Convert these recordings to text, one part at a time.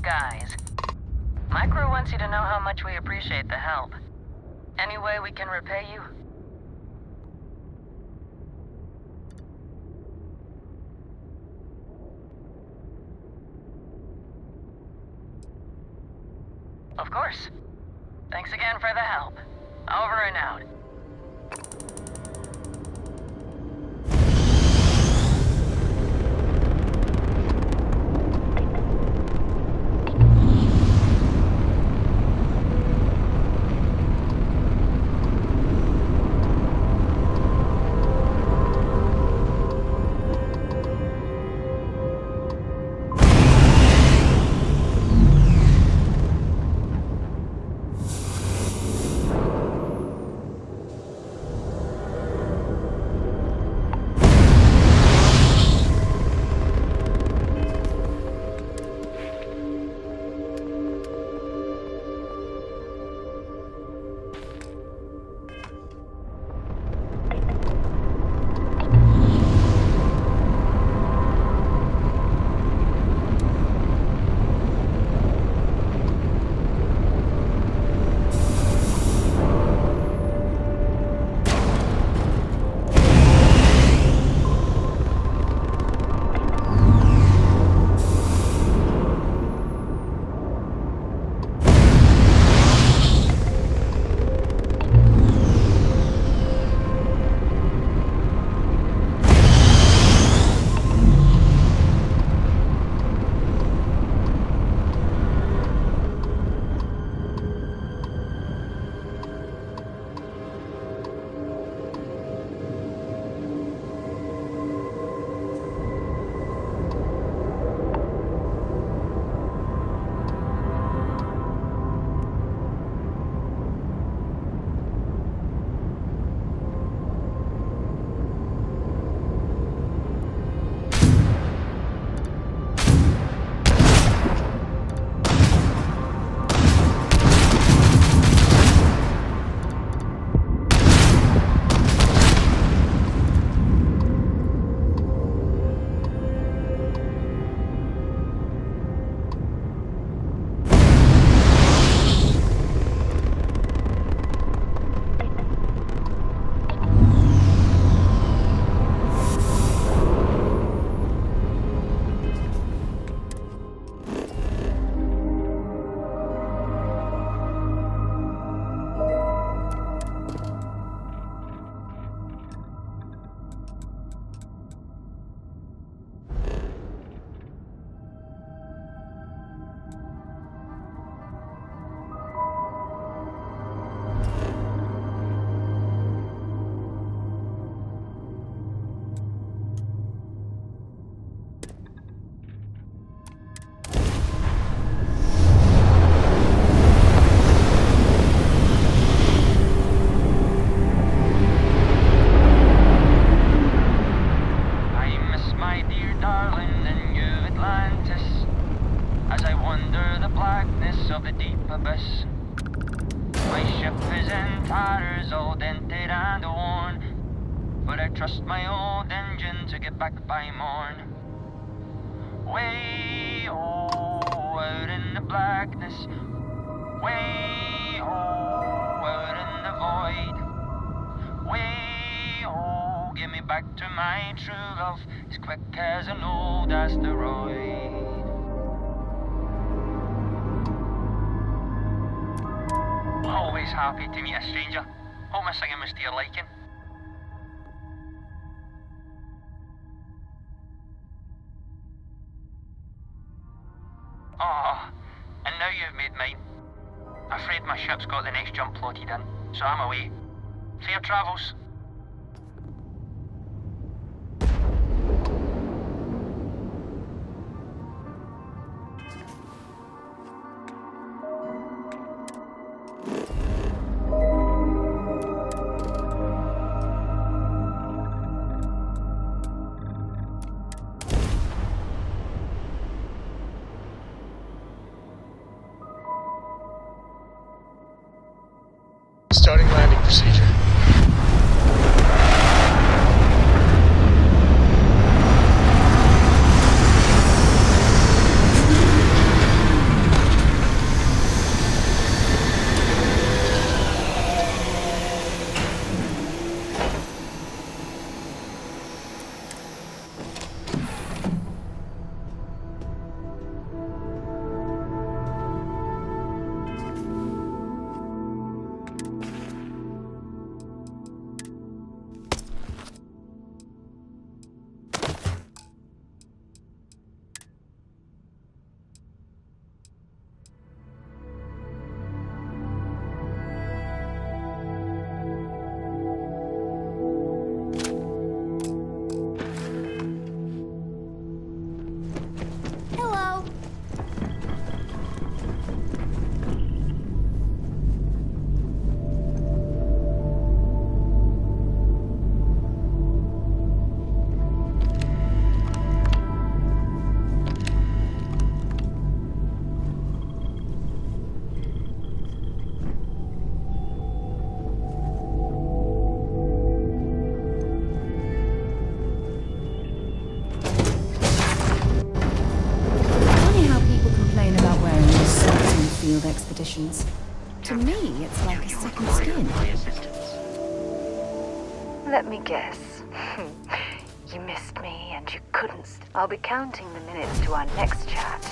guys. My crew wants you to know how much we appreciate the help. Any way we can repay you? Of course. Thanks again for the help. Over and out. Trust my old engine to get back by morn. Way out in the blackness, way out in the void. Way get me back to my true love, as quick as an old asteroid. Always happy to meet a stranger. Hope my singing was to your liking. Oh, and now you've made mine. Afraid my ship's got the next jump plotted in, so I'm away. Fair travels. Starting landing procedure. Starfield expeditions. To me, it's like a second skin. Let me guess. You missed me and you couldn't. I'll be counting the minutes to our next chat.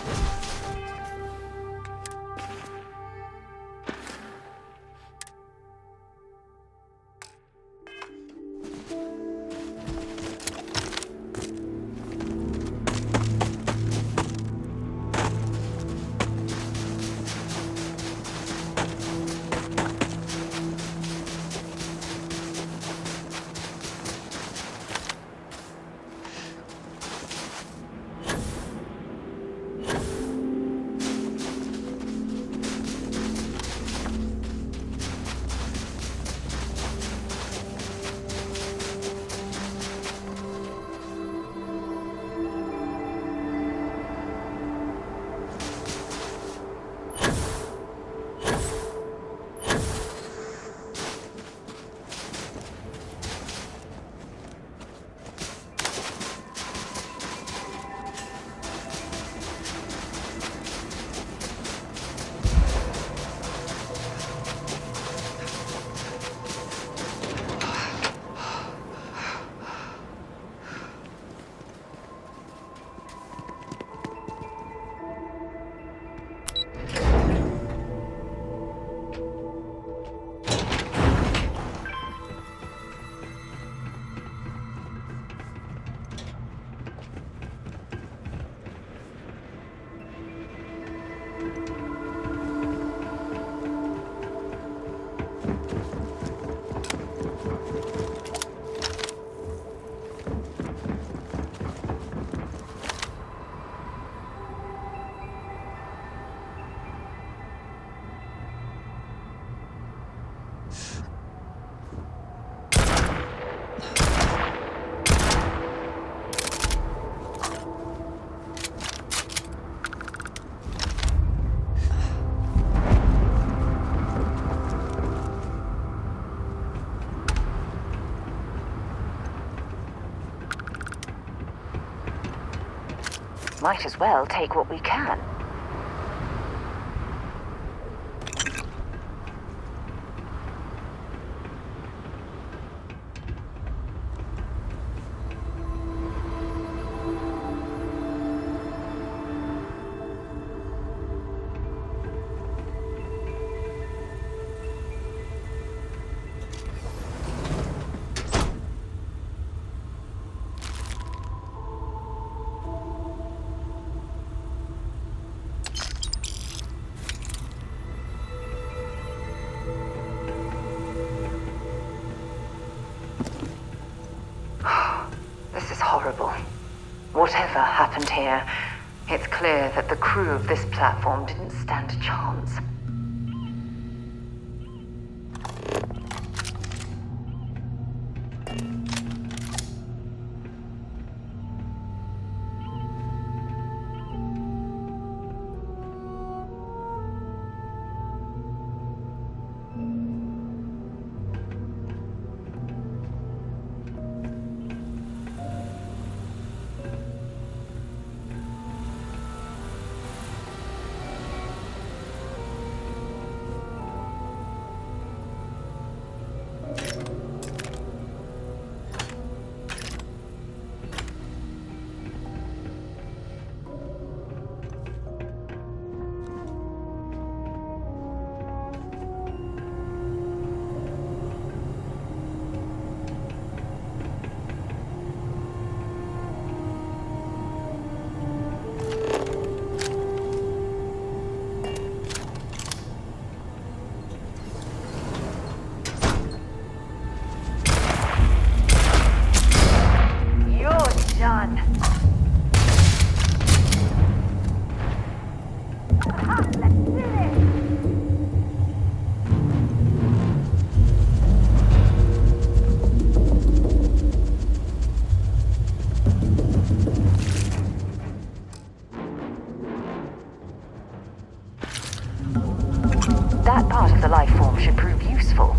Might as well take what we can. This is horrible. Whatever happened here, it's clear that the crew of this platform didn't stand a chance. That part of the life form should prove useful.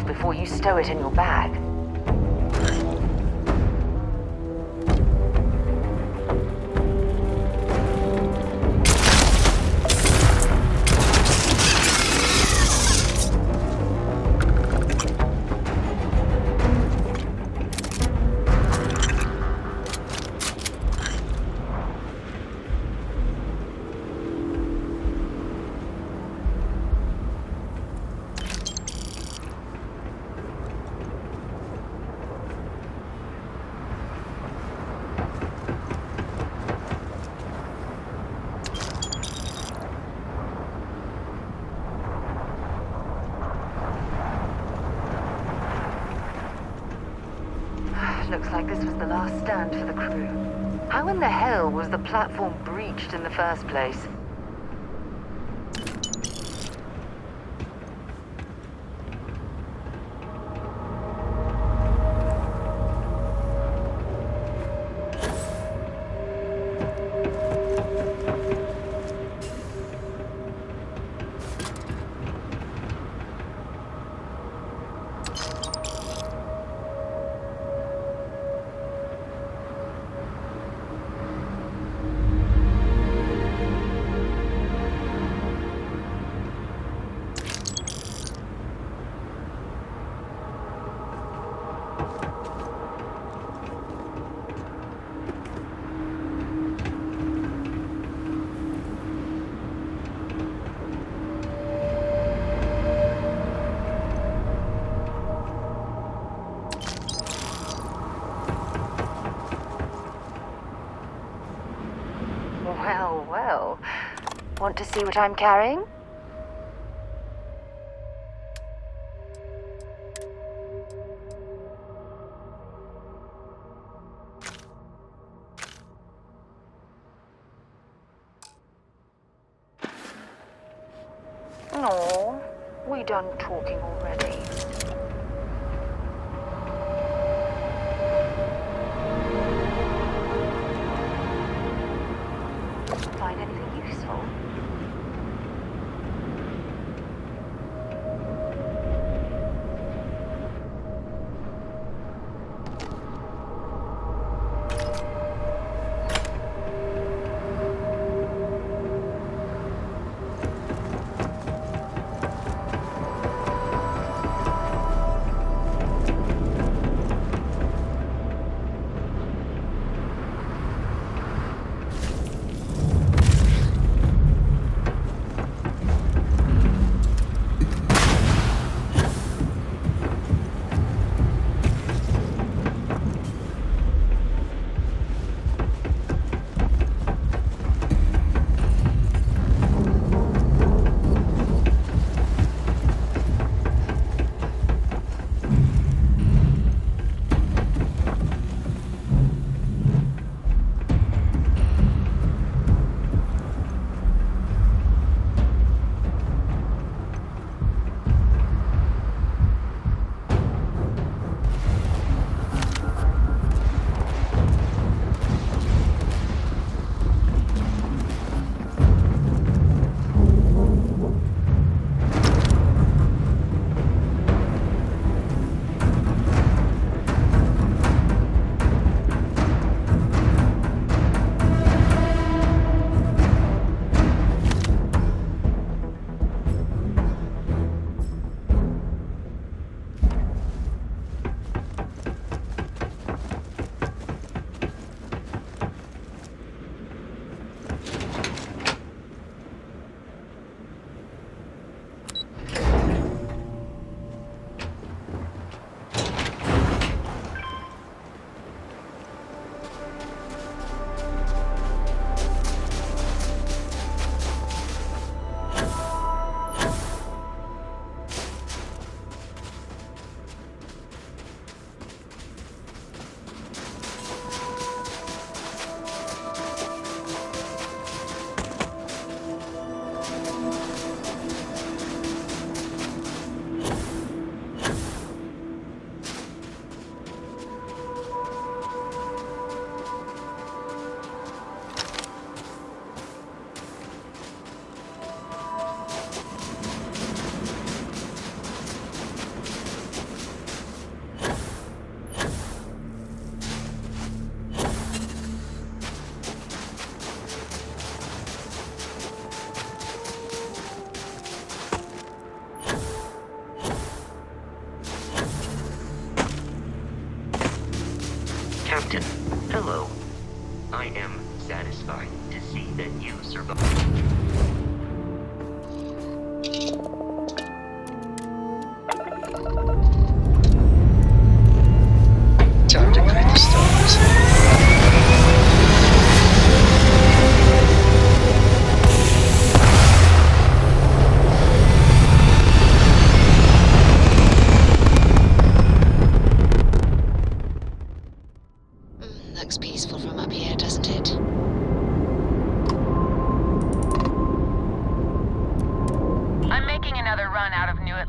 Before you stow it in your bag. Looks like this was the last stand for the crew. How in the hell was the platform breached in the first place? Well, well. Want to see what I'm carrying? No, we done talking already. Find anything useful?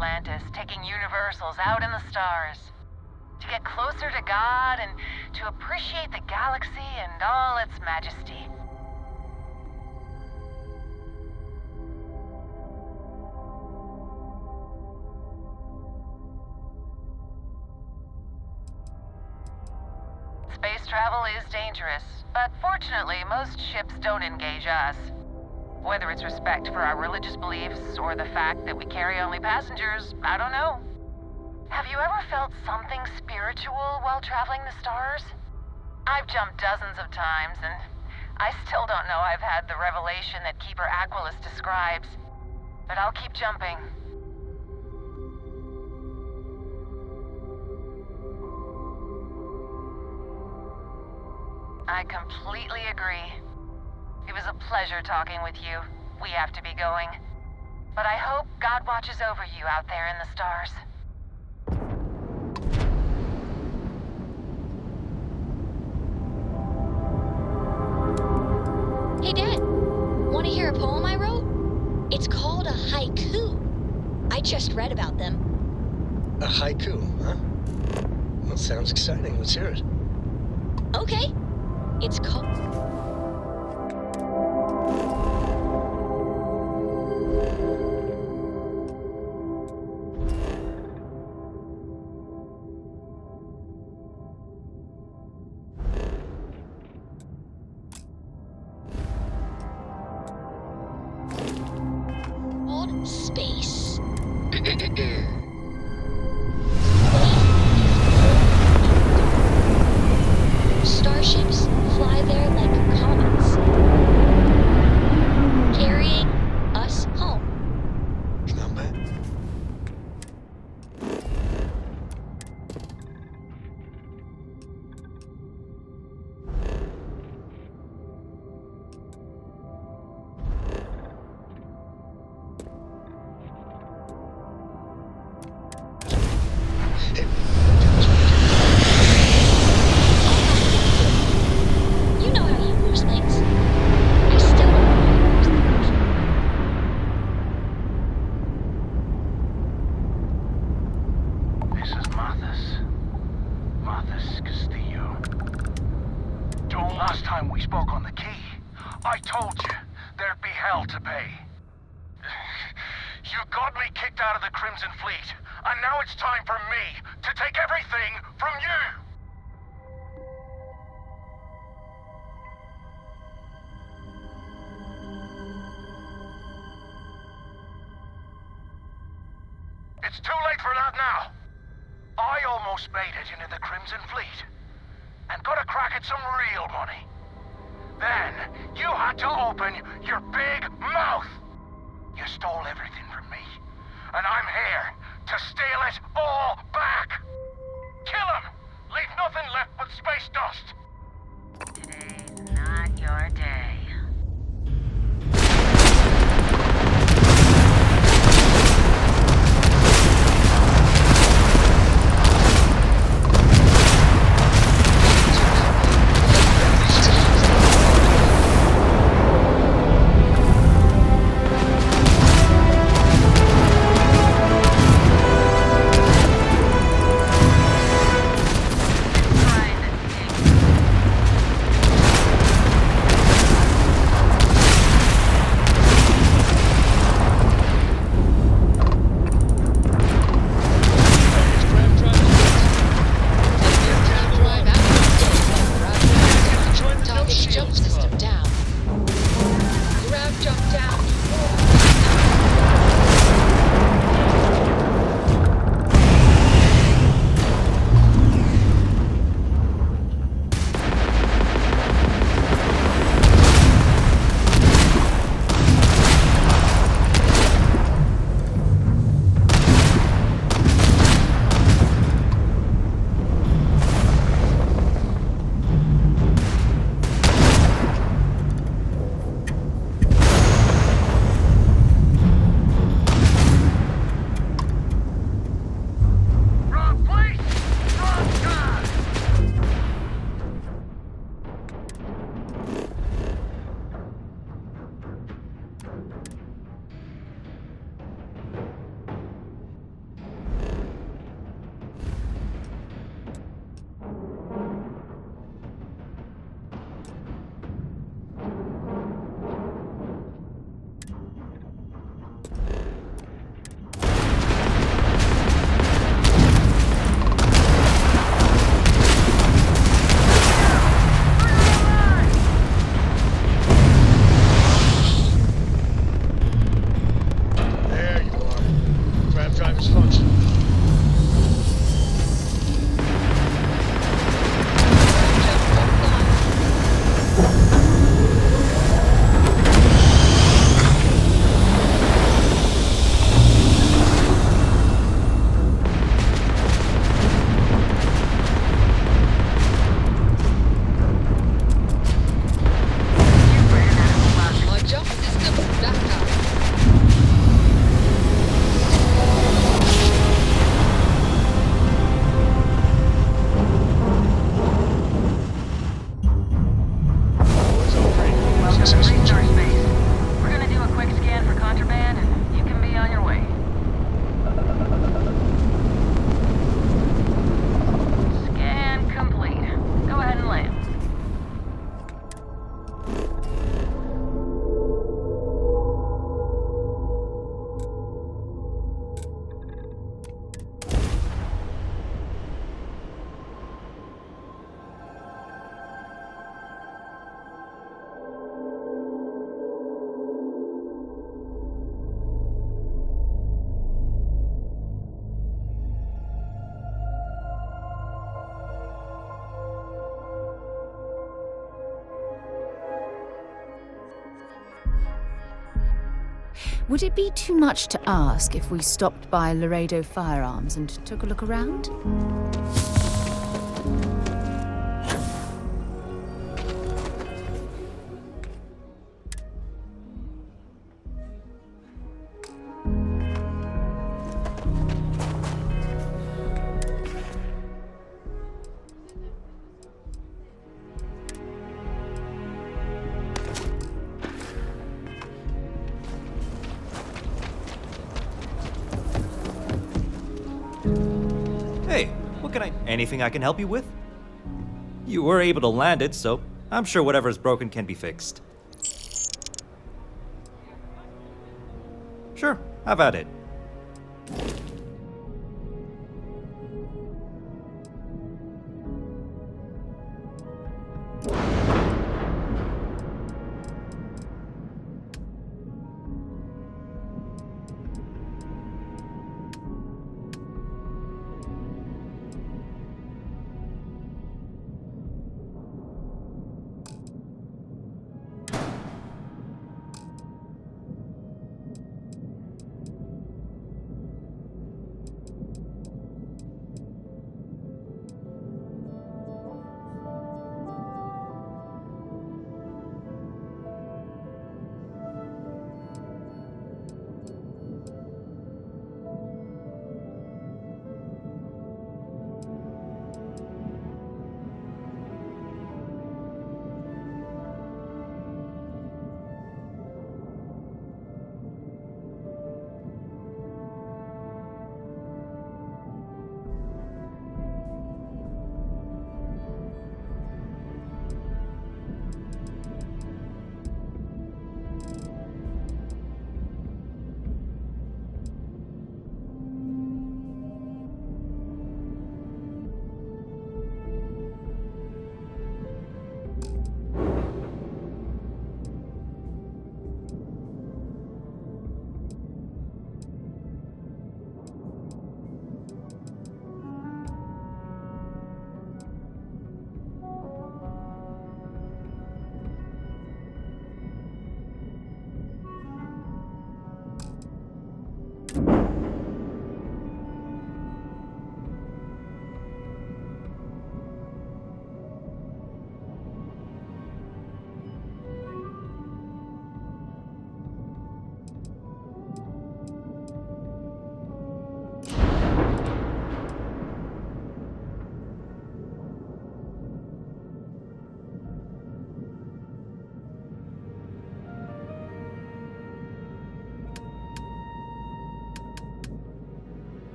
Atlantis, taking universals out in the stars. To get closer to God and to appreciate the galaxy and all its majesty. Space travel is dangerous, but fortunately, most ships don't engage us. Whether it's respect for our religious beliefs or the fact that we carry only passengers, I don't know. Have you ever felt something spiritual while traveling the stars? I've jumped dozens of times, and I still don't know I've had the revelation that Keeper Aquilus describes. But I'll keep jumping. I completely agree. It was a pleasure talking with you. We have to be going. But I hope God watches over you out there in the stars. Hey, Dad. Want to hear a poem I wrote? It's called a haiku. I just read about them. A haiku, huh? Well, sounds exciting. Let's hear it. Okay. It's called... Space. Starships fly there like comets, carrying us home. Not bad. You know how you use things. I still don't know how you use things. This is Mathis Castillo. Joel, last time we spoke on the key, I told you there'd be hell to pay. You got me kicked out of the Crimson Fleet, and now it's time for me to take everything from you! It's too late for that now. I almost made it into the Crimson Fleet and got a crack at some real money. Then you had to open your big mouth. You stole everything from me, and I'm here to steal it all back. Kill him. Leave nothing left but space dust. Today's not your day. Find the king. Would it be too much to ask if we stopped by Laredo Firearms and took a look around? Hey, what can I... anything I can help you with? You were able to land it, so I'm sure whatever's broken can be fixed. Sure, have at it.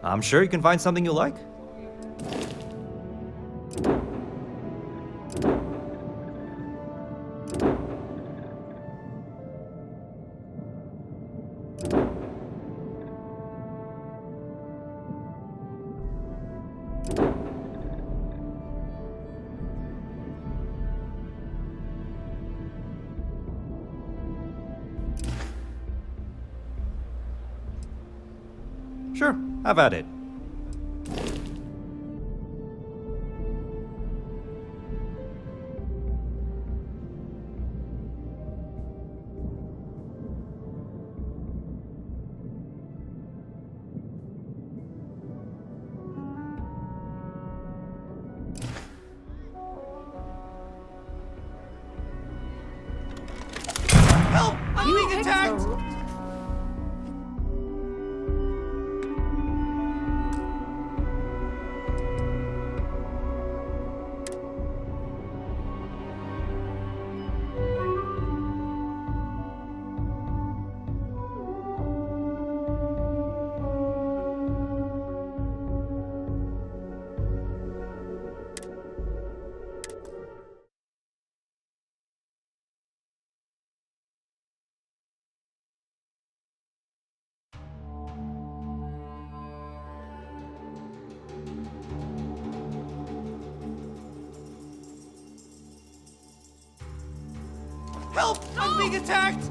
I'm sure you can find something you like. Sure, have at it. Help! I'm being attacked! Help! I'm being attacked!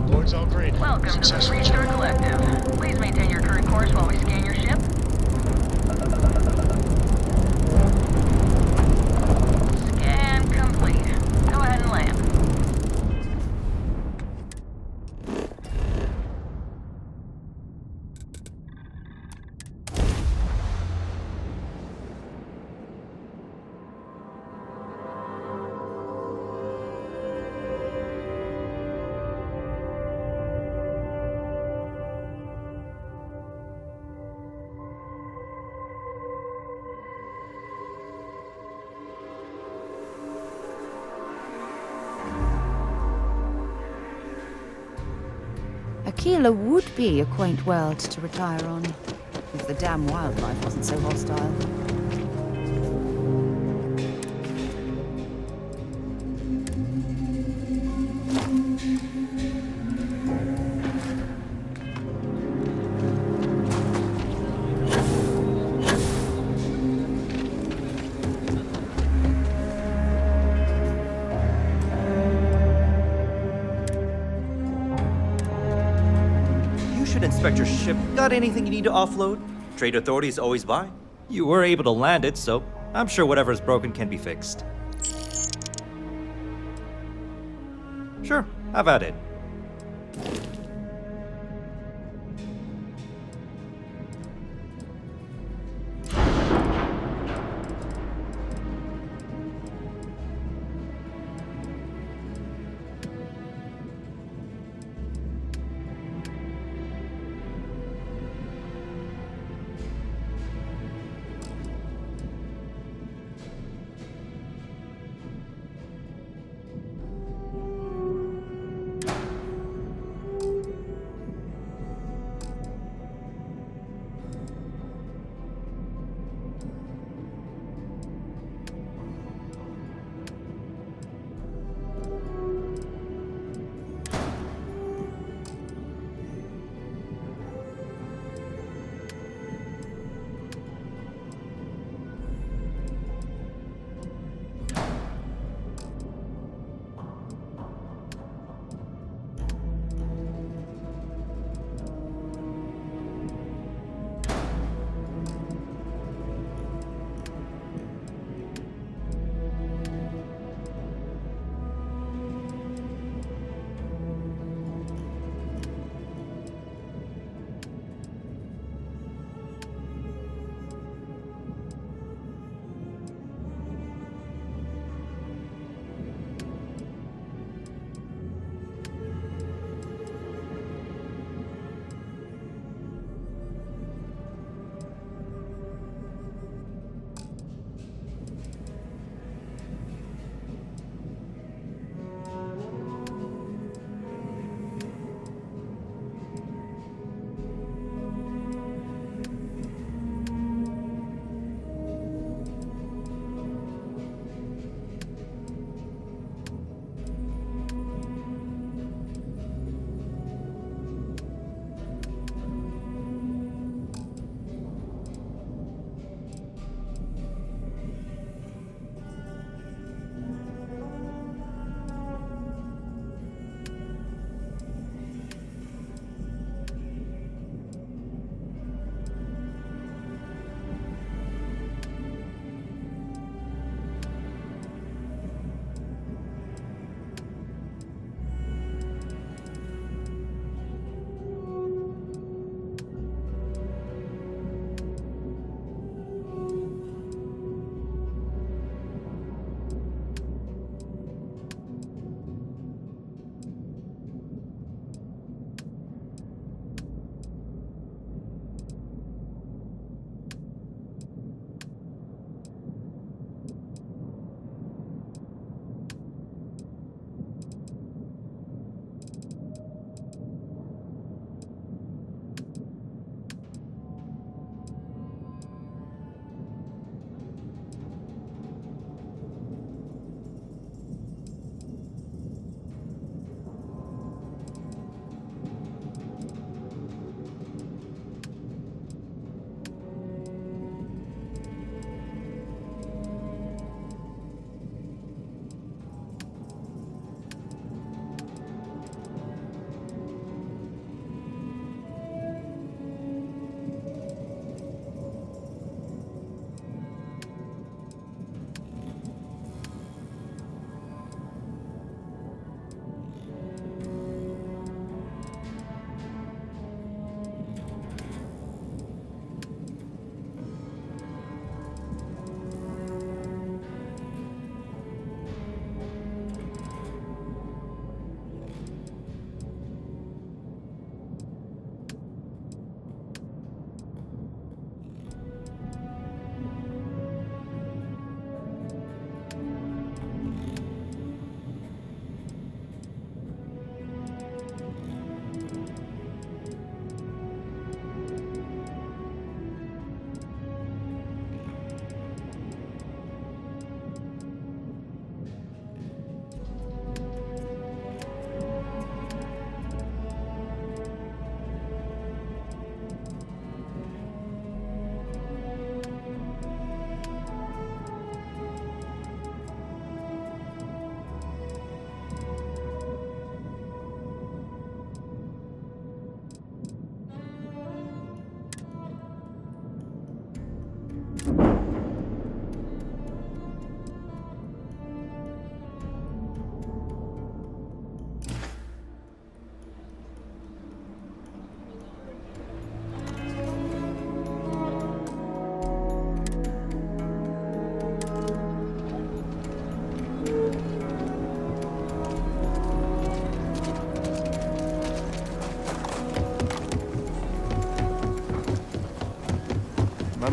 Board's all green. Welcome to the Successful Free check. Star Collective. Please maintain your current course while we scan your ship. Scan complete. Go ahead and land. Aquila would be a quaint world to retire on, if the damn wildlife wasn't so hostile. You should inspect your ship. Got anything you need to offload? Trade authorities always buy. You were able to land it, so I'm sure whatever's broken can be fixed. Sure, have at it.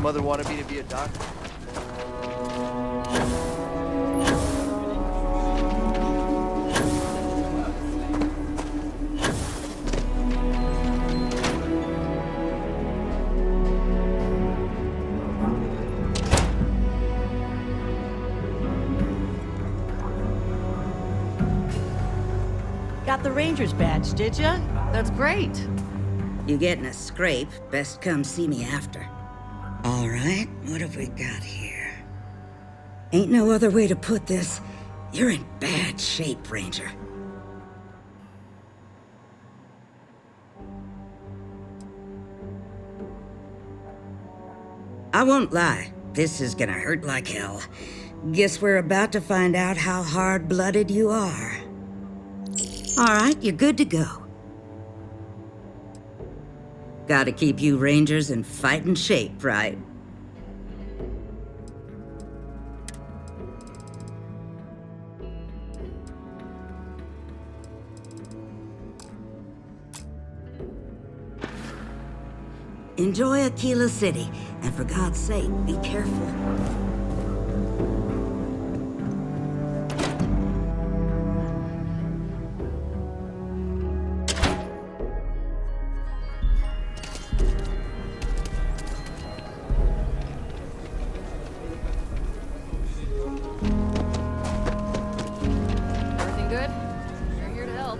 mother wanted me to be a doctor. Got the Ranger's badge, did ya? That's great. You get in a scrape, best come see me after. All right, what have we got here? Ain't no other way to put this. You're in bad shape, Ranger. I won't lie, this is gonna hurt like hell. Guess we're about to find out how hard-blooded you are. All right, you're good to go. Gotta keep you Rangers in fighting shape, right? Enjoy Aquila City, and for God's sake, be careful. Everything good? We're here to help.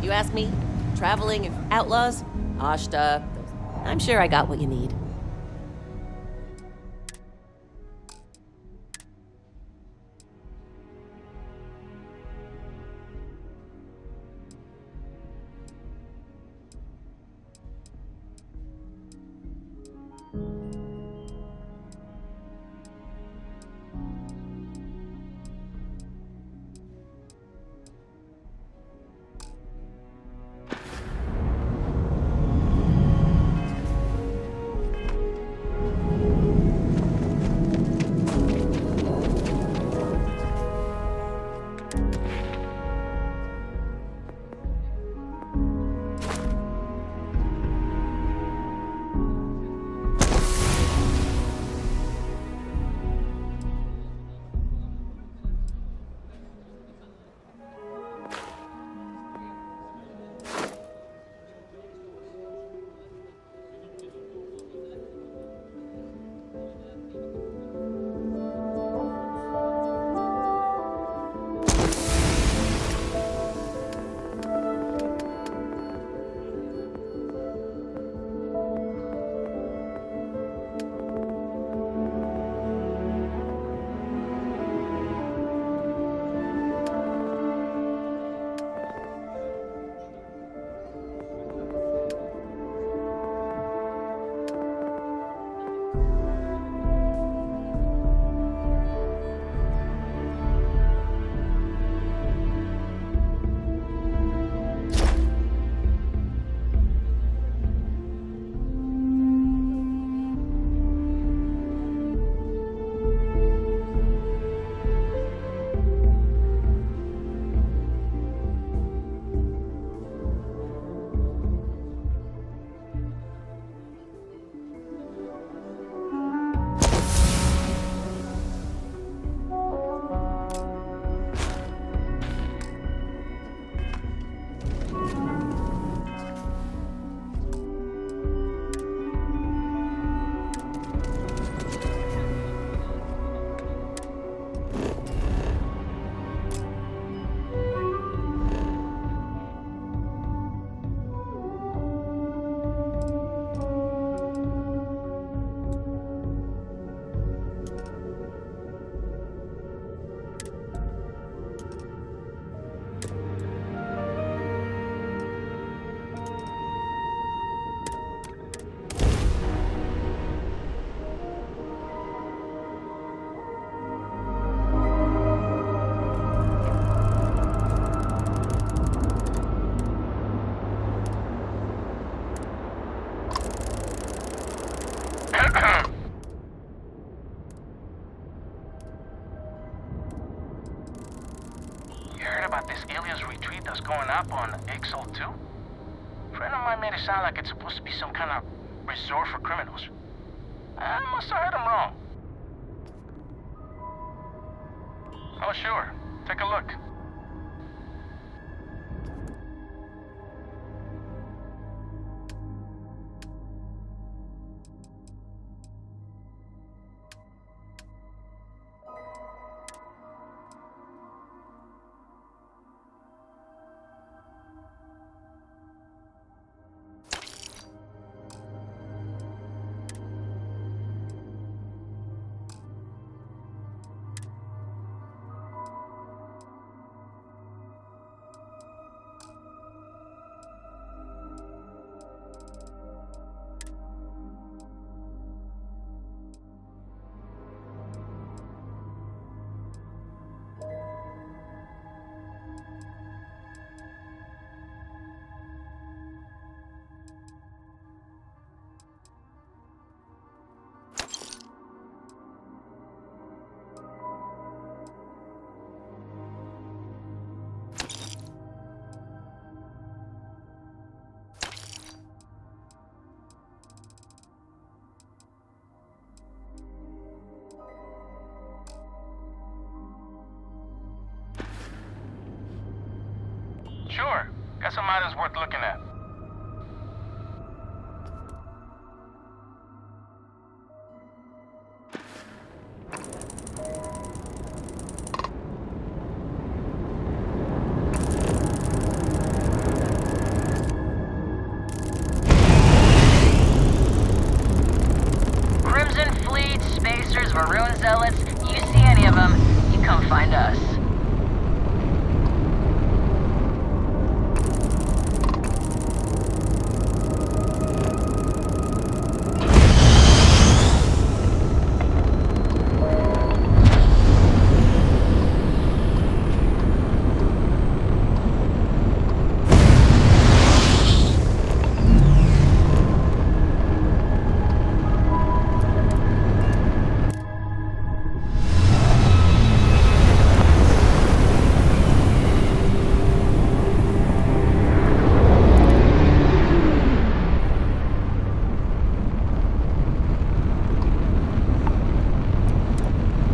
You ask me? Traveling and outlaws? Ashta. I'm sure I got what you need. About this aliens retreat that's going up on Exalt 2? Friend of mine made it sound like it's supposed to be some kind of resort for criminals. I must have heard him wrong. Oh, sure. Take a look. Sure. Got some items worth looking at. Crimson Fleet, Spacers, Maroon Zealots, you see any of them, you come find us.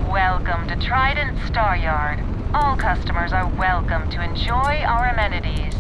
Welcome to Trident Star Yard. All customers are welcome to enjoy our amenities.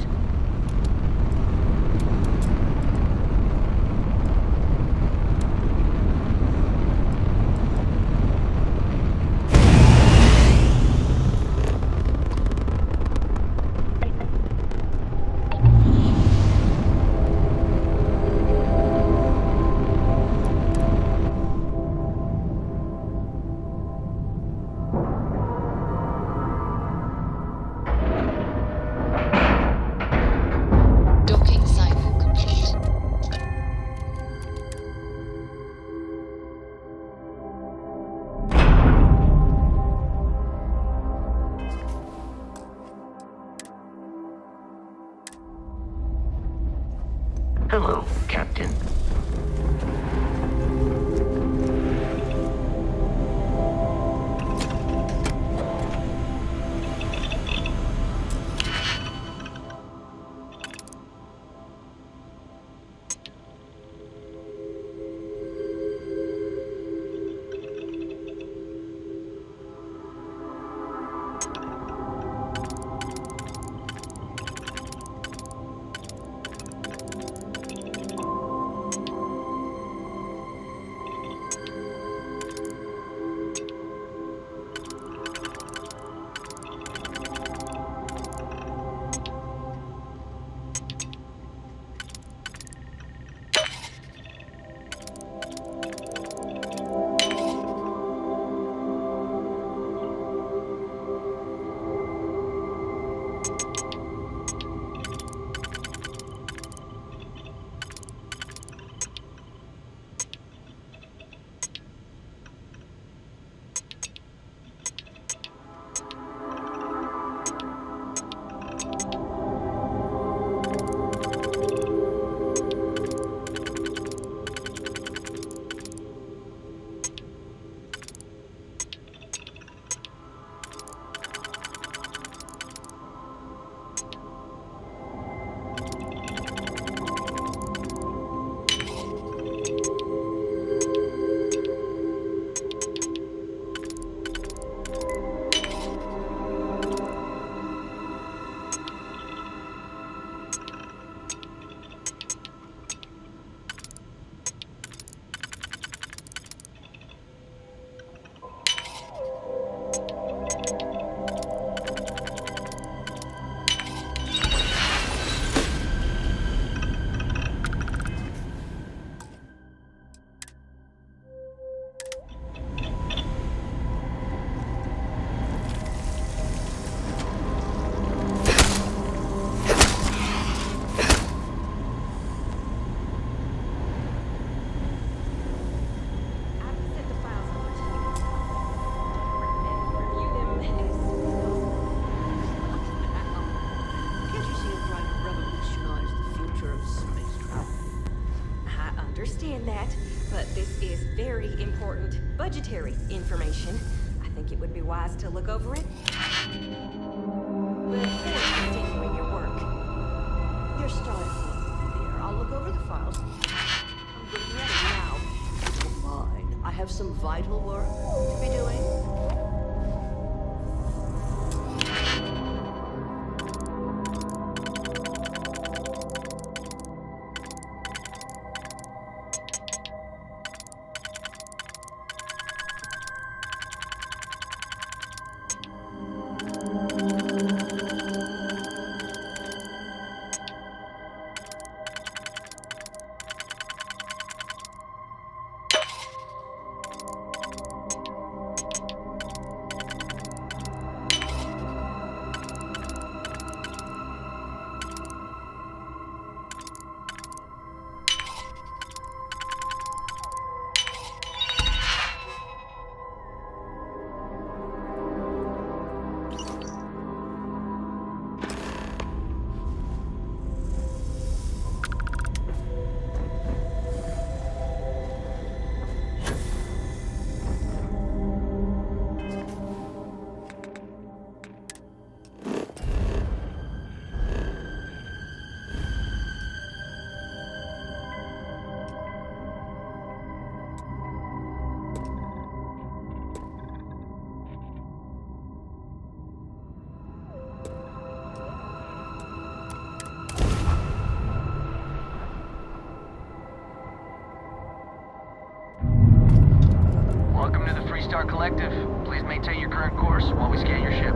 information, I think it would be wise to look over it. Before continuing your work. Your Starfield. There, I'll look over the files. I'm getting ready now. Fine. I have some vital work to be doing. Welcome to the Freestar Collective. Please maintain your current course while we scan your ship.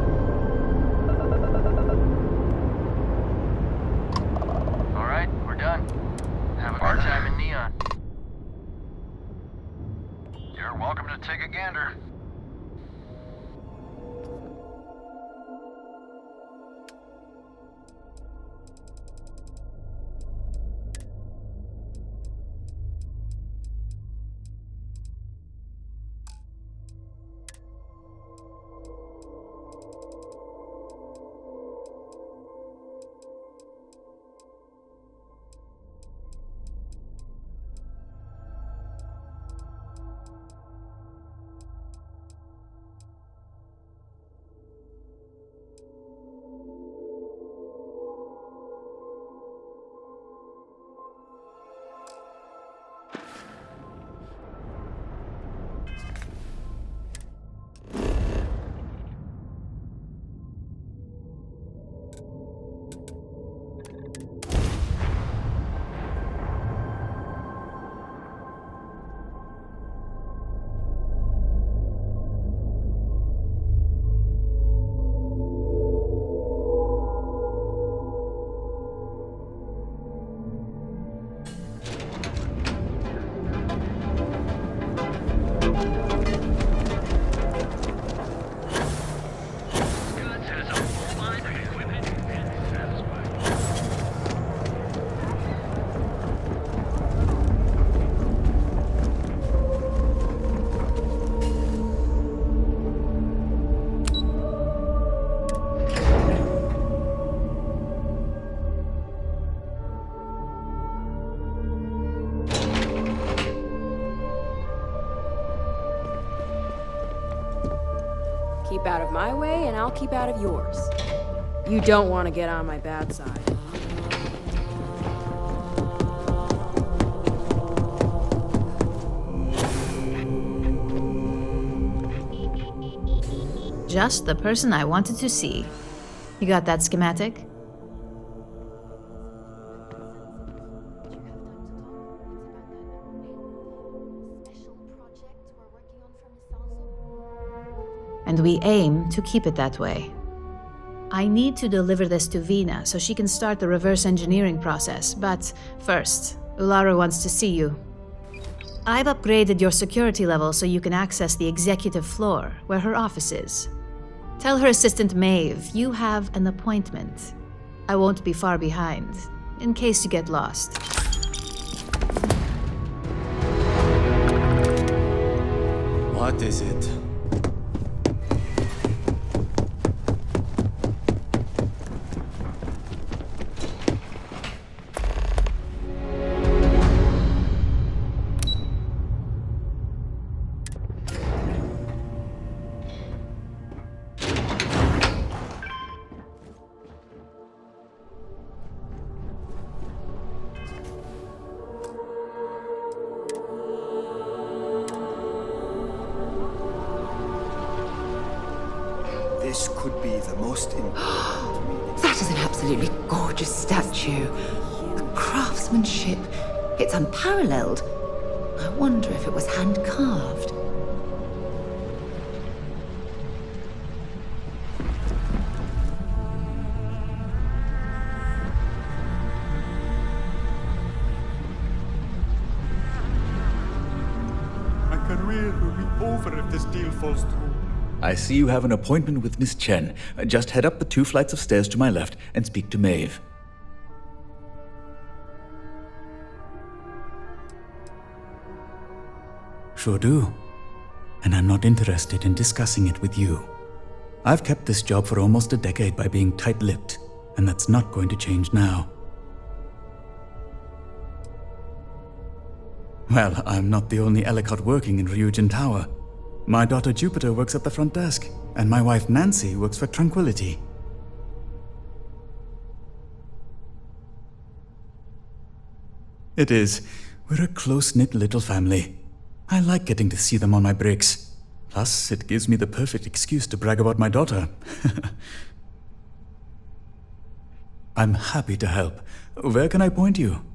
Alright, we're done. Have a good time in Neon. You're welcome to take a gander. Keep out of my way, and I'll keep out of yours. You don't want to get on my bad side. Just the person I wanted to see. You got that schematic? And we aim to keep it that way. I need to deliver this to Vina so she can start the reverse engineering process, but first, Ulara wants to see you. I've upgraded your security level so you can access the executive floor, where her office is. Tell her assistant Maeve you have an appointment. I won't be far behind, in case you get lost. What is it? This could be the most important. That is an absolutely gorgeous statue. The craftsmanship, it's unparalleled. I wonder if it was hand-carved. My career will be over if this deal falls through. I see you have an appointment with Miss Chen. Just head up the 2 flights of stairs to my left and speak to Maeve. Sure do. And I'm not interested in discussing it with you. I've kept this job for almost a decade by being tight-lipped, and that's not going to change now. Well, I'm not the only Ellicott working in Ryujin Tower. My daughter Jupiter works at the front desk, and my wife Nancy works for Tranquility. It is. We're a close-knit little family. I like getting to see them on my breaks. Plus, it gives me the perfect excuse to brag about my daughter. I'm happy to help. Where can I point you?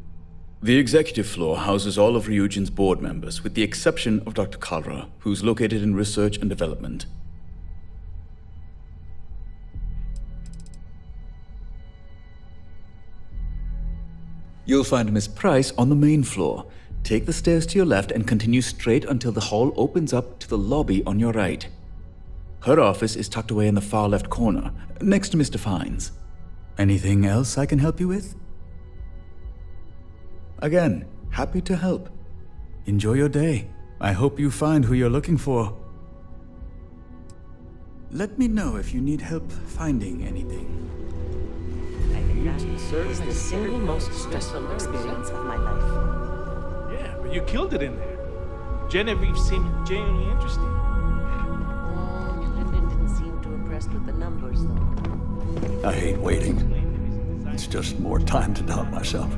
The executive floor houses all of Ryujin's board members, with the exception of Dr. Kalra, who's located in research and development. You'll find Miss Price on the main floor. Take the stairs to your left and continue straight until the hall opens up to the lobby on your right. Her office is tucked away in the far left corner, next to Mr. Fiennes. Anything else I can help you with? Again, happy to help. Enjoy your day. I hope you find who you're looking for. Let me know if you need help finding anything. I think that is the single most stressful experience of my life. Yeah, but you killed it in there. Genevieve seemed genuinely interesting. Lyndon didn't seem too impressed with the numbers, though. I hate waiting. It's just more time to doubt myself.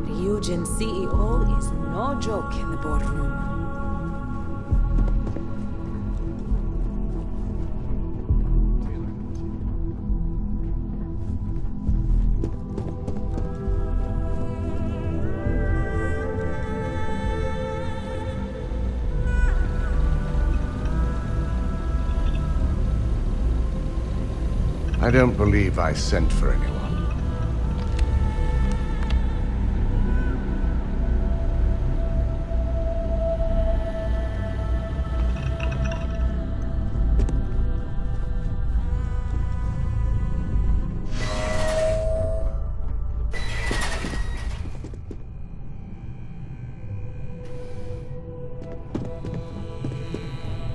Ryujin CEO is no joke in the boardroom. I don't believe I sent for anyone.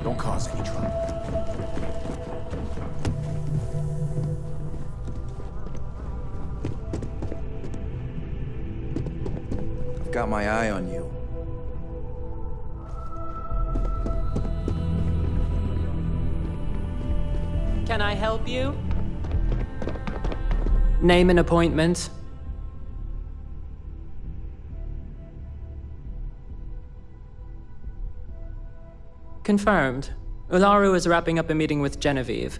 Don't cause any trouble. I've got my eye on you. Can I help you? Name an appointment. Confirmed. Ularu is wrapping up a meeting with Genevieve.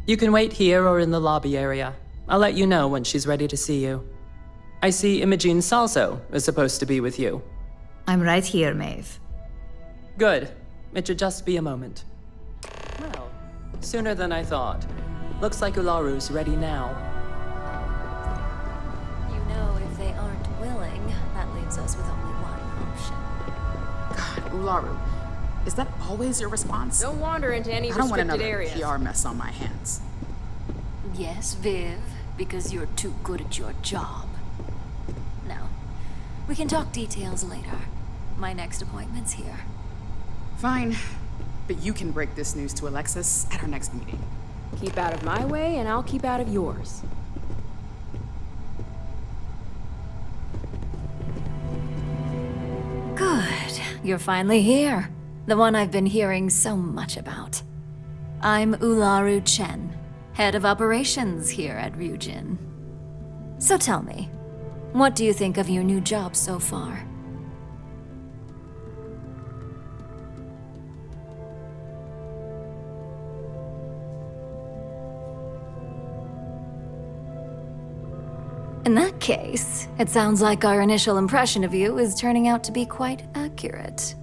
You can wait here or in the lobby area. I'll let you know when she's ready to see you. I see Imogene Salso is supposed to be with you. I'm right here, Maeve. Good. It should just be a moment. Well, sooner than I thought. Looks like Ularu's ready now. You know, if they aren't willing, that leaves us with only one option. God, Ularu. Is that always your response? Don't wander into any I don't want restricted another areas. PR mess on my hands. Yes, Viv, because you're too good at your job. Now, we can talk details later. My next appointment's here. Fine. But you can break this news to Alexis at our next meeting. Keep out of my way, and I'll keep out of yours. Good. You're finally here. The one I've been hearing so much about. I'm Ularu Chen, head of operations here at Ryujin. So tell me, what do you think of your new job so far? In that case, it sounds like our initial impression of you is turning out to be quite accurate.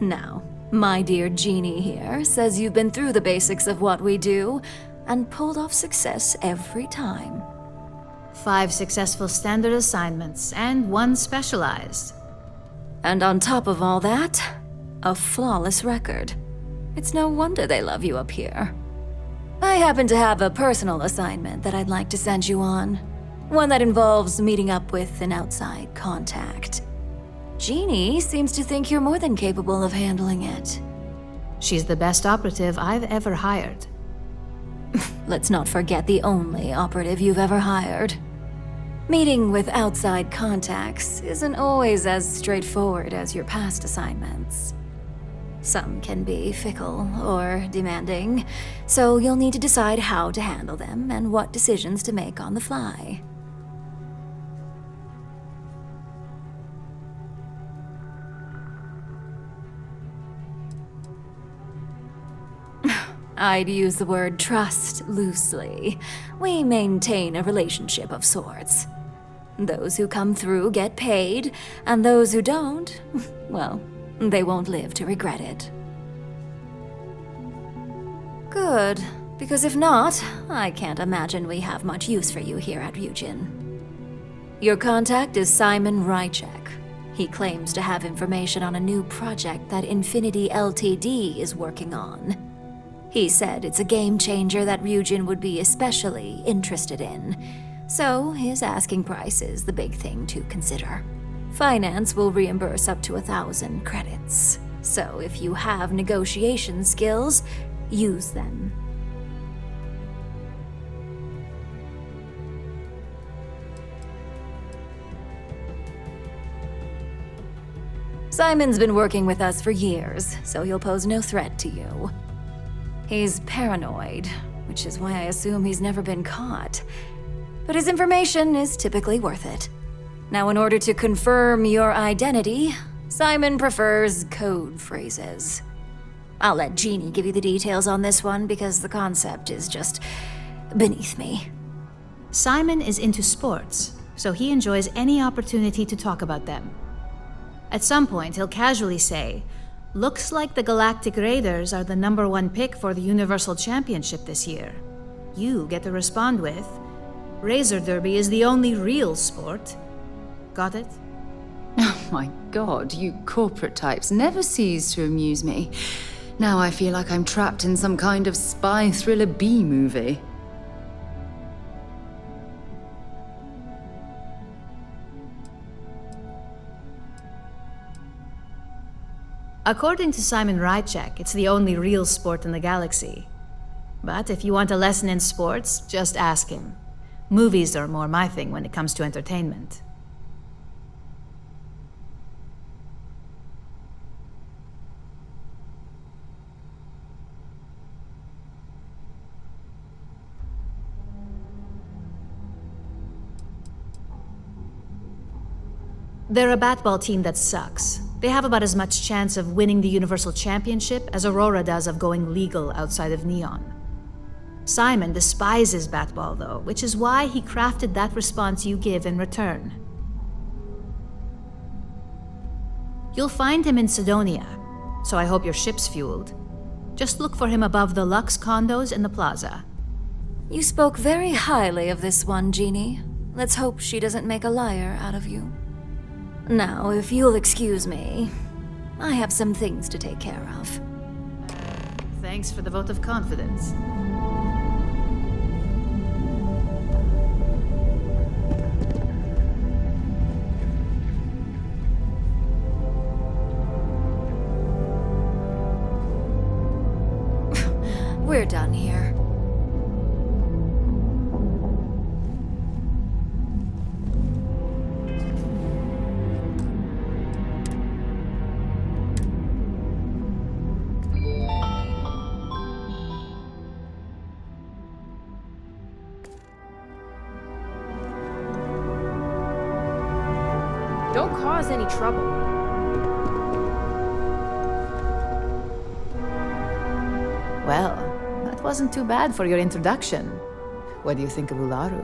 Now, my dear Jeannie here says you've been through the basics of what we do and pulled off success every time. 5 successful standard assignments and 1 specialized. And on top of all that, a flawless record. It's no wonder they love you up here. I happen to have a personal assignment that I'd like to send you on. One that involves meeting up with an outside contact. Jeannie seems to think you're more than capable of handling it. She's the best operative I've ever hired. Let's not forget the only operative you've ever hired. Meeting with outside contacts isn't always as straightforward as your past assignments. Some can be fickle or demanding, so you'll need to decide how to handle them and what decisions to make on the fly. I'd use the word trust loosely. We maintain a relationship of sorts. Those who come through get paid, and those who don't, well, they won't live to regret it. Good, because if not, I can't imagine we have much use for you here at Ryujin. Your contact is Simon Rychek. He claims to have information on a new project that Infinity Ltd is working on. He said it's a game changer that Ryujin would be especially interested in, so his asking price is the big thing to consider. Finance will reimburse up to 1,000 credits, so if you have negotiation skills, use them. Simon's been working with us for years, so he'll pose no threat to you. He's paranoid, which is why I assume he's never been caught. But his information is typically worth it. Now, in order to confirm your identity, Simon prefers code phrases. I'll let Jeannie give you the details on this one because the concept is just beneath me. Simon is into sports, so he enjoys any opportunity to talk about them. At some point, he'll casually say, "Looks like the Galactic Raiders are the #1 pick for the Universal Championship this year." You get to respond with, "Razor Derby is the only real sport." Got it? Oh my god, you corporate types never cease to amuse me. Now I feel like I'm trapped in some kind of spy thriller B-movie. According to Simon Rychek, it's the only real sport in the galaxy. But if you want a lesson in sports, just ask him. Movies are more my thing when it comes to entertainment. They're a batball team that sucks. They have about as much chance of winning the Universal Championship as Aurora does of going legal outside of Neon. Simon despises batball, though, which is why he crafted that response you give in return. You'll find him in Sidonia, so I hope your ship's fueled. Just look for him above the Lux condos in the plaza. You spoke very highly of this one, Jeannie. Let's hope she doesn't make a liar out of you. Now, if you'll excuse me, I have some things to take care of. Thanks for the vote of confidence. We're done here. Don't cause any trouble. Well, that wasn't too bad for your introduction. What do you think of Ularu?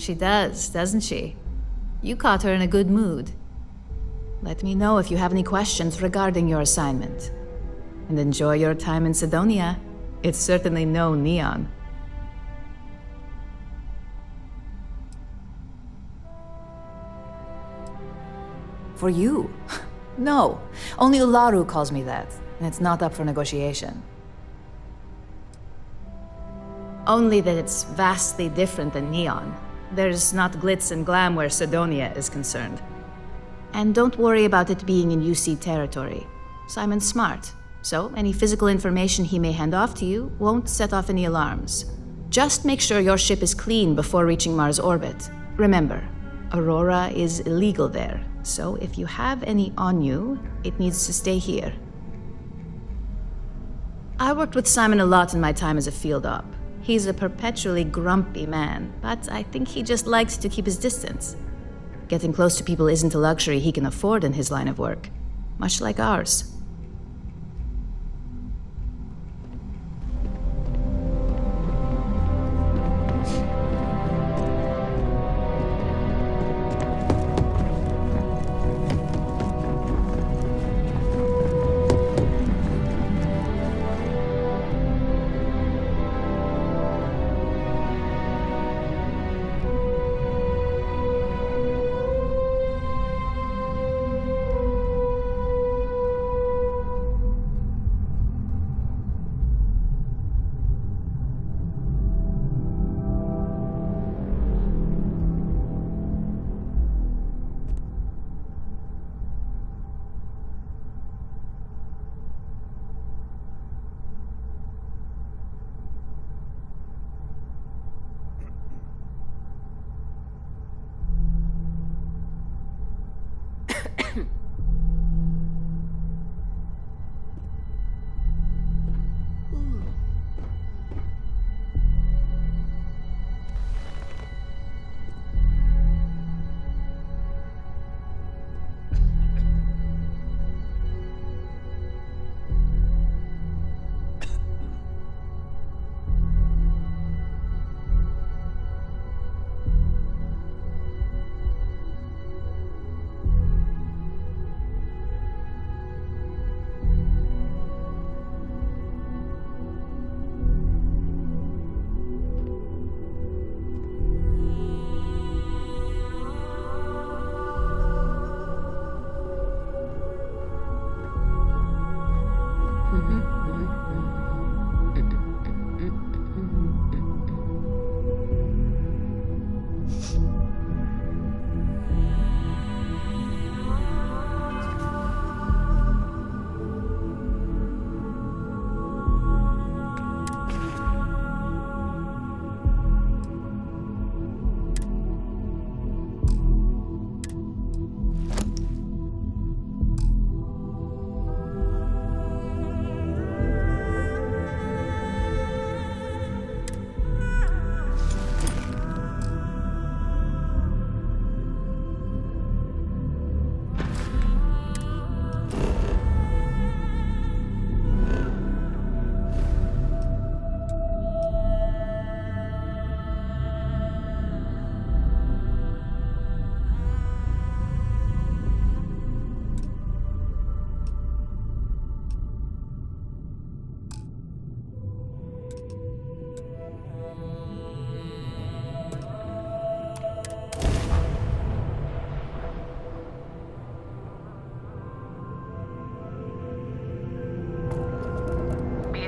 She does, doesn't she? You caught her in a good mood. Let me know if you have any questions regarding your assignment. And enjoy your time in Sidonia. It's certainly no Neon. For you? No. Only Ularu calls me that, and it's not up for negotiation. Only that it's vastly different than Neon. There's not glitz and glam where Sidonia is concerned. And don't worry about it being in UC territory. Simon's smart, so any physical information he may hand off to you won't set off any alarms. Just make sure your ship is clean before reaching Mars orbit. Remember, Aurora is illegal there, so if you have any on you, it needs to stay here. I worked with Simon a lot in my time as a field op. He's a perpetually grumpy man, but I think he just likes to keep his distance. Getting close to people isn't a luxury he can afford in his line of work, much like ours.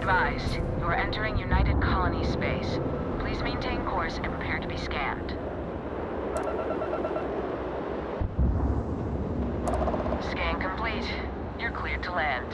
advised, you are entering United Colony space. Please maintain course and prepare to be scanned. Scan complete. You're cleared to land.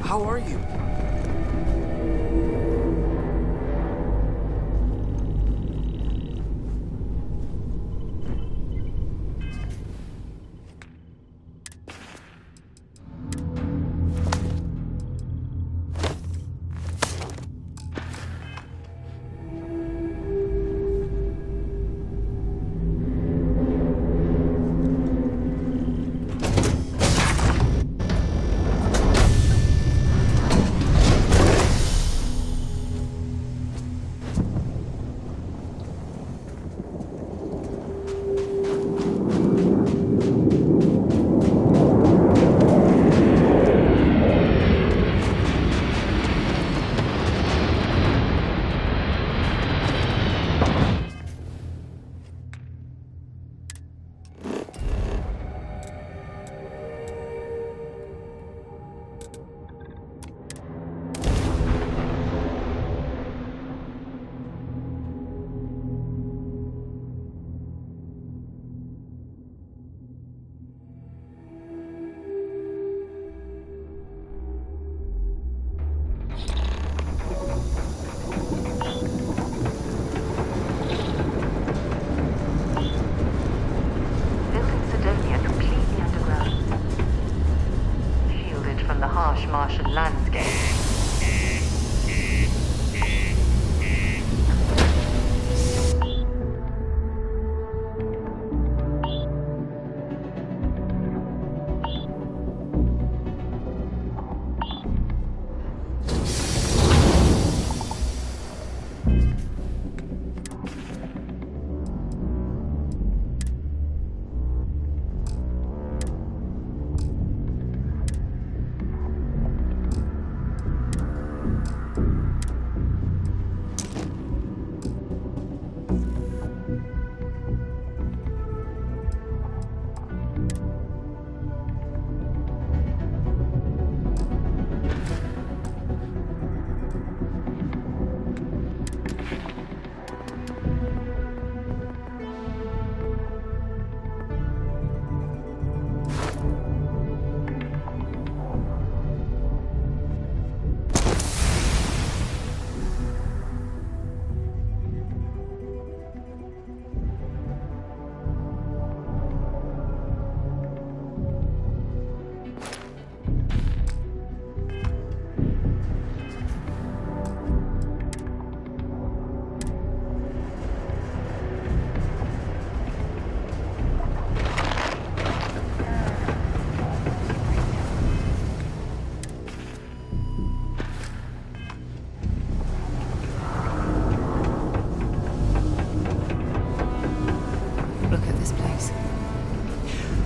How are you? Martian landscape.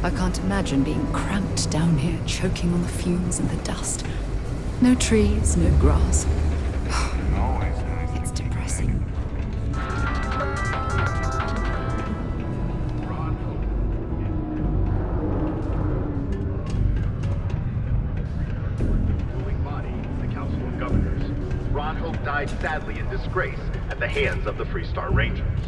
I can't imagine being cramped down here, choking on the fumes and the dust. No trees, no grass. It's depressing. Ruling body, the Council of Governors. Ron Hope died sadly in disgrace at the hands of the Freestar Rangers.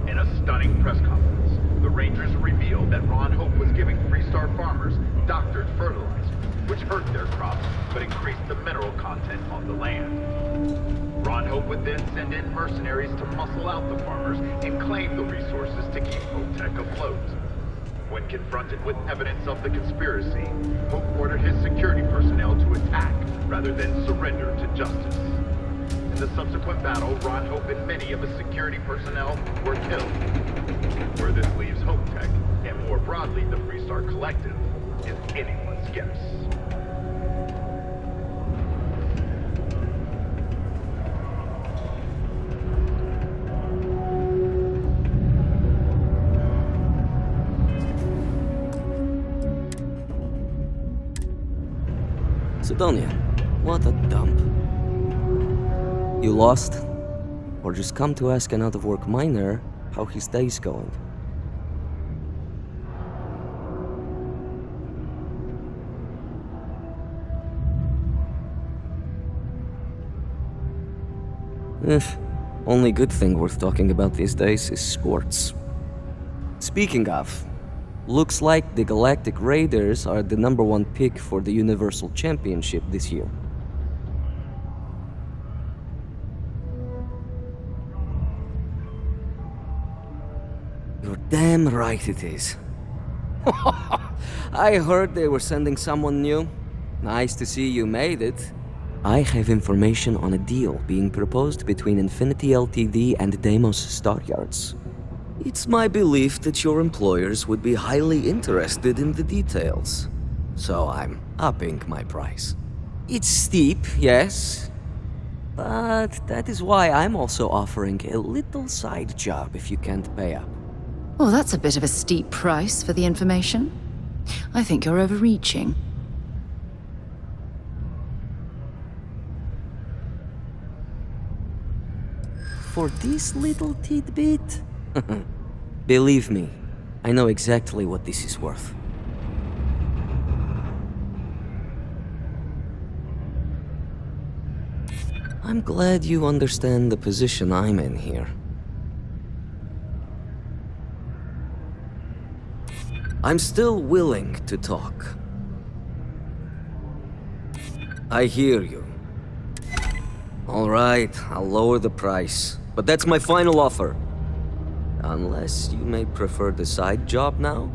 In a stunning press conference, the Rangers revealed that Ron Hope was giving Freestar farmers doctored fertilizer, which hurt their crops but increased the mineral content on the land. Ron Hope would then send in mercenaries to muscle out the farmers and claim the resources to keep Hotech afloat. When confronted with evidence of the conspiracy, Hope ordered his security personnel to attack rather than surrender to justice. In the subsequent battle, Ron Hope and many of his security personnel were killed. Where this leaves Hotech, and more broadly the Freestar Collective, is anyone's guess. Sidonia, what a dump. You lost? Or just come to ask an out-of-work miner how his day's going? Only good thing worth talking about these days is sports. Speaking of, Looks like the Galactic Raiders are the #1 pick for the Universal Championship this year. You're damn right it is. I heard they were sending someone new. Nice to see you made it. I have information on a deal being proposed between Infinity Ltd and Deimos Staryards. It's my belief that your employers would be highly interested in the details. So I'm upping my price. It's steep, yes. But that is why I'm also offering a little side job if you can't pay up. Well, that's a bit of a steep price for the information. I think you're overreaching. For this little tidbit? Believe me, I know exactly what this is worth. I'm glad you understand the position I'm in here. I'm still willing to talk. I hear you. All right, I'll lower the price, but that's my final offer. Unless you may prefer the side job now?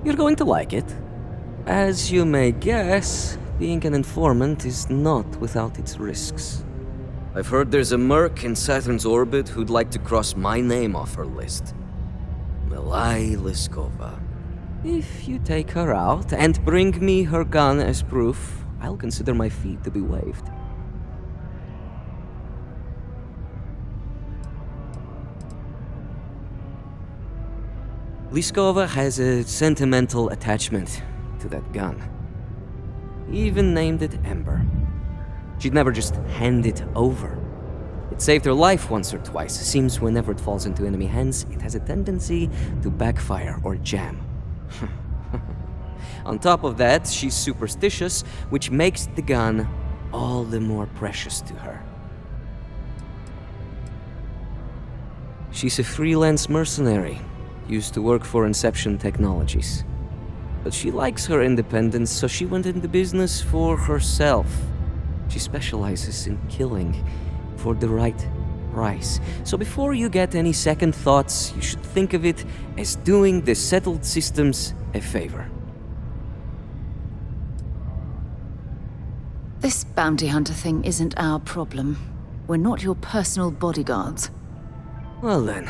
You're going to like it. As you may guess, being an informant is not without its risks. I've heard there's a merc in Saturn's orbit who'd like to cross my name off her list. Milai Liskova. If you take her out and bring me her gun as proof, I'll consider my fee to be waived. Liskova has a sentimental attachment to that gun. He even named it Ember. She'd never just hand it over. It saved her life once or twice. Seems whenever it falls into enemy hands, it has a tendency to backfire or jam. On top of that, she's superstitious, which makes the gun all the more precious to her. She's a freelance mercenary, used to work for Inception Technologies. But she likes her independence, so she went into business for herself. She specializes in killing for the right price. So before you get any second thoughts, you should think of it as doing the settled systems a favor. This bounty hunter thing isn't our problem. We're not your personal bodyguards. Well then,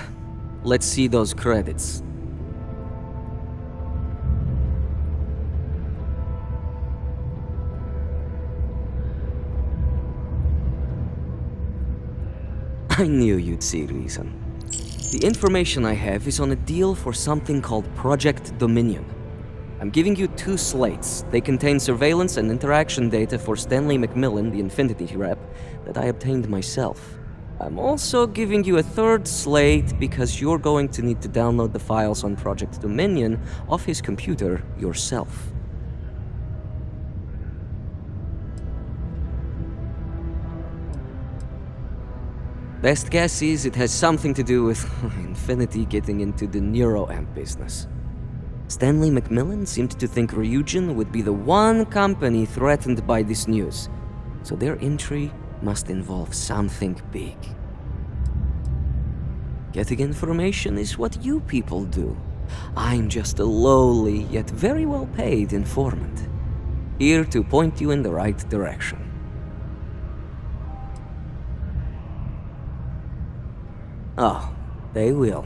let's see those credits. I knew you'd see reason. The information I have is on a deal for something called Project Dominion. I'm giving you 2 slates. They contain surveillance and interaction data for Stanley McMillan, the Infinity rep, that I obtained myself. I'm also giving you a 3rd slate because you're going to need to download the files on Project Dominion off his computer yourself. Best guess is it has something to do with Infinity getting into the neuroamp business. Stanley McMillan seemed to think Ryujin would be the one company threatened by this news, so their entry must involve something big. Getting information is what you people do. I'm just a lowly, yet very well paid informant, here to point you in the right direction. Oh, they will.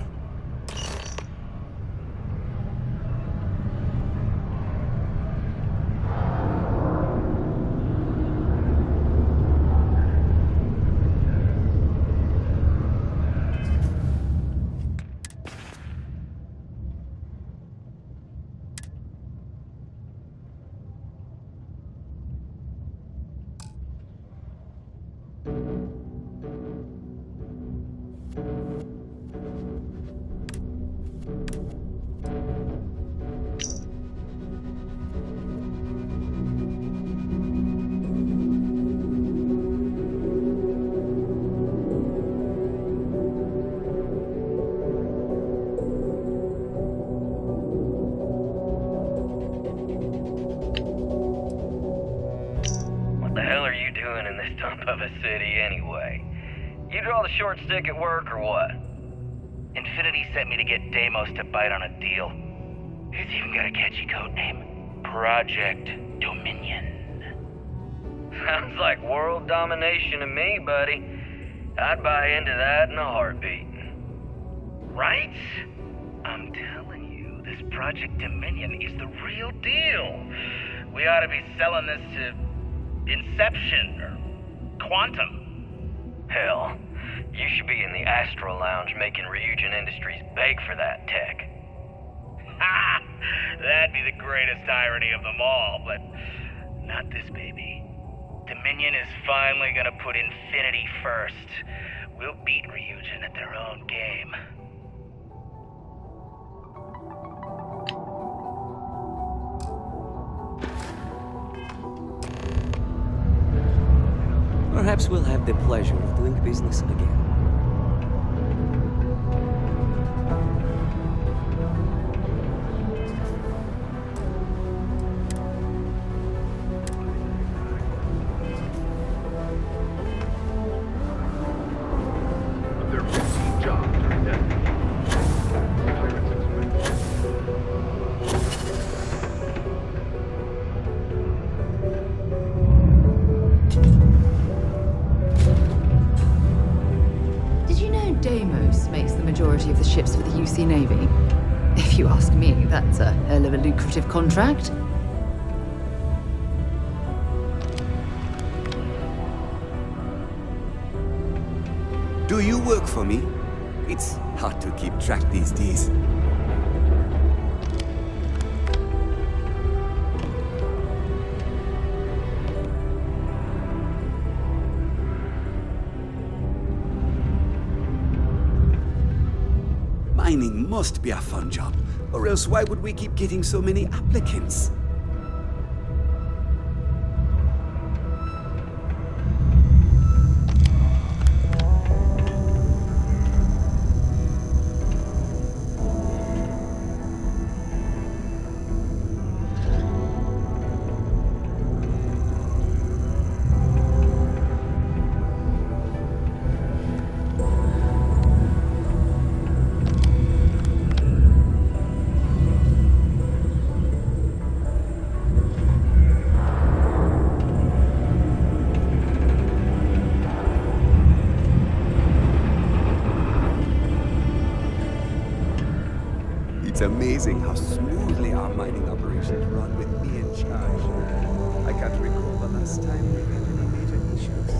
dump of a city anyway. You draw the short stick at work or what? Infinity sent me to get Deimos to bite on a deal. He's even got a catchy code name. Project Dominion. Sounds like world domination to me, buddy. I'd buy into that in a heartbeat. Right? I'm telling you, this Project Dominion is the real deal. We ought to be selling this to Inception or Quantum. Hell, you should be in the Astro Lounge making Ryujin Industries beg for that tech. Ha! That'd be the greatest irony of them all, but not this baby. Dominion is finally gonna put Infinity first. We'll beat Ryujin at their own game. Perhaps we'll have the pleasure of doing business again. There are 15 jobs during that. Did you know Deimos makes the majority of the ships for the UC Navy? If you ask me, that's a hell of a lucrative contract. Do you work for me? It's hard to keep track these days. Mining must be a fun job, or else why would we keep getting so many applicants? It's amazing how smoothly our mining operations run with me in charge. I can't recall the last time we had any major issues.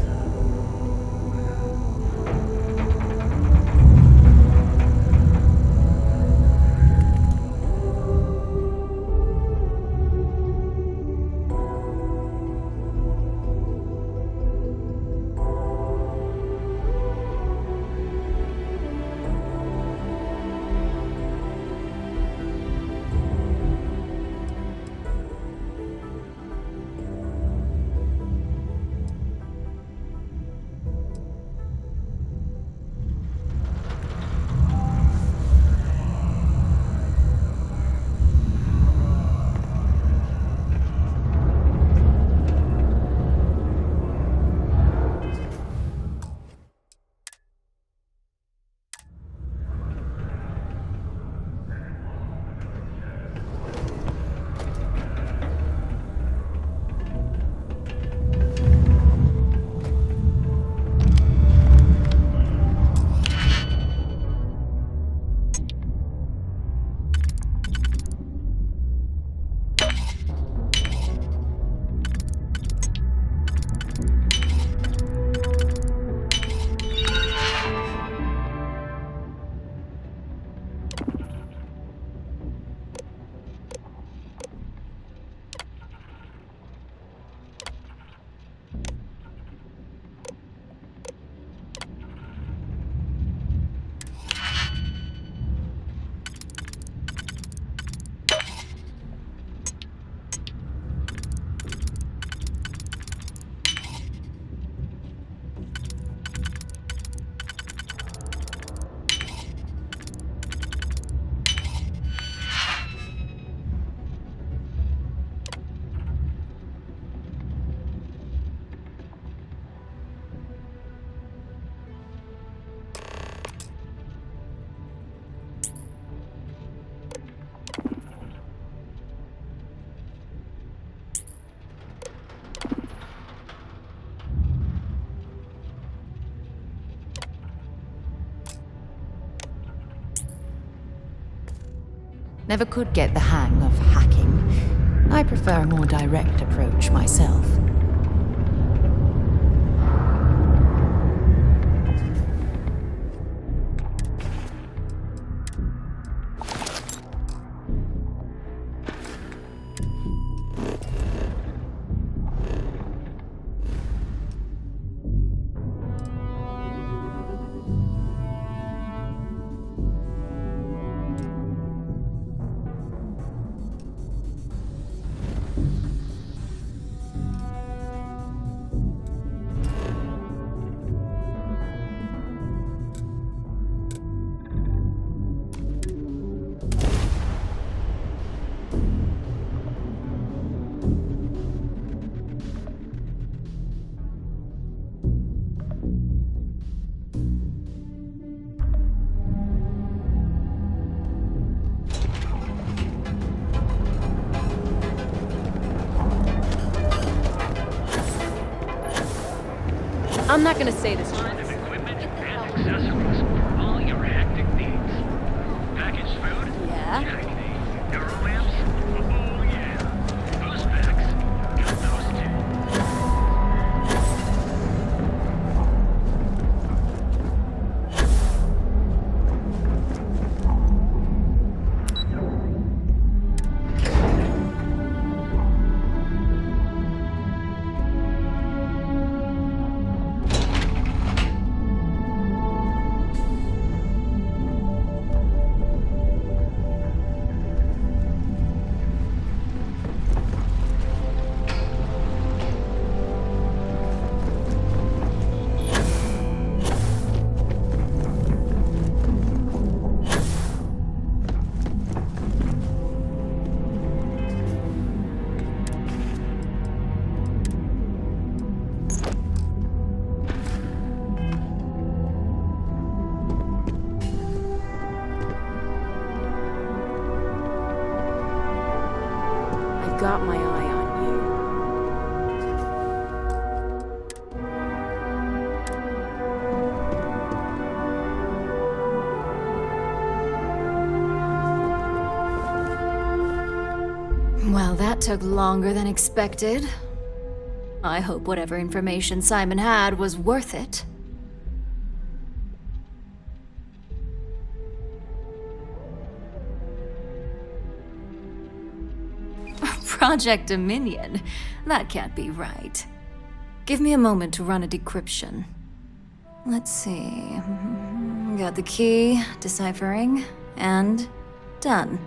Never could get the hang of hacking. I prefer a more direct approach myself. I'm not gonna say this. Equipment and accessories for all your hectic needs. Packaged food? Yeah? Check. Neuro lamps? Oh yeah. Boost packs? Got those too. I've got my eye on you. Well, that took longer than expected. I hope whatever information Simon had was worth it. Project Dominion? That can't be right. Give me a moment to run a decryption. Let's see. Got the key, deciphering, and done.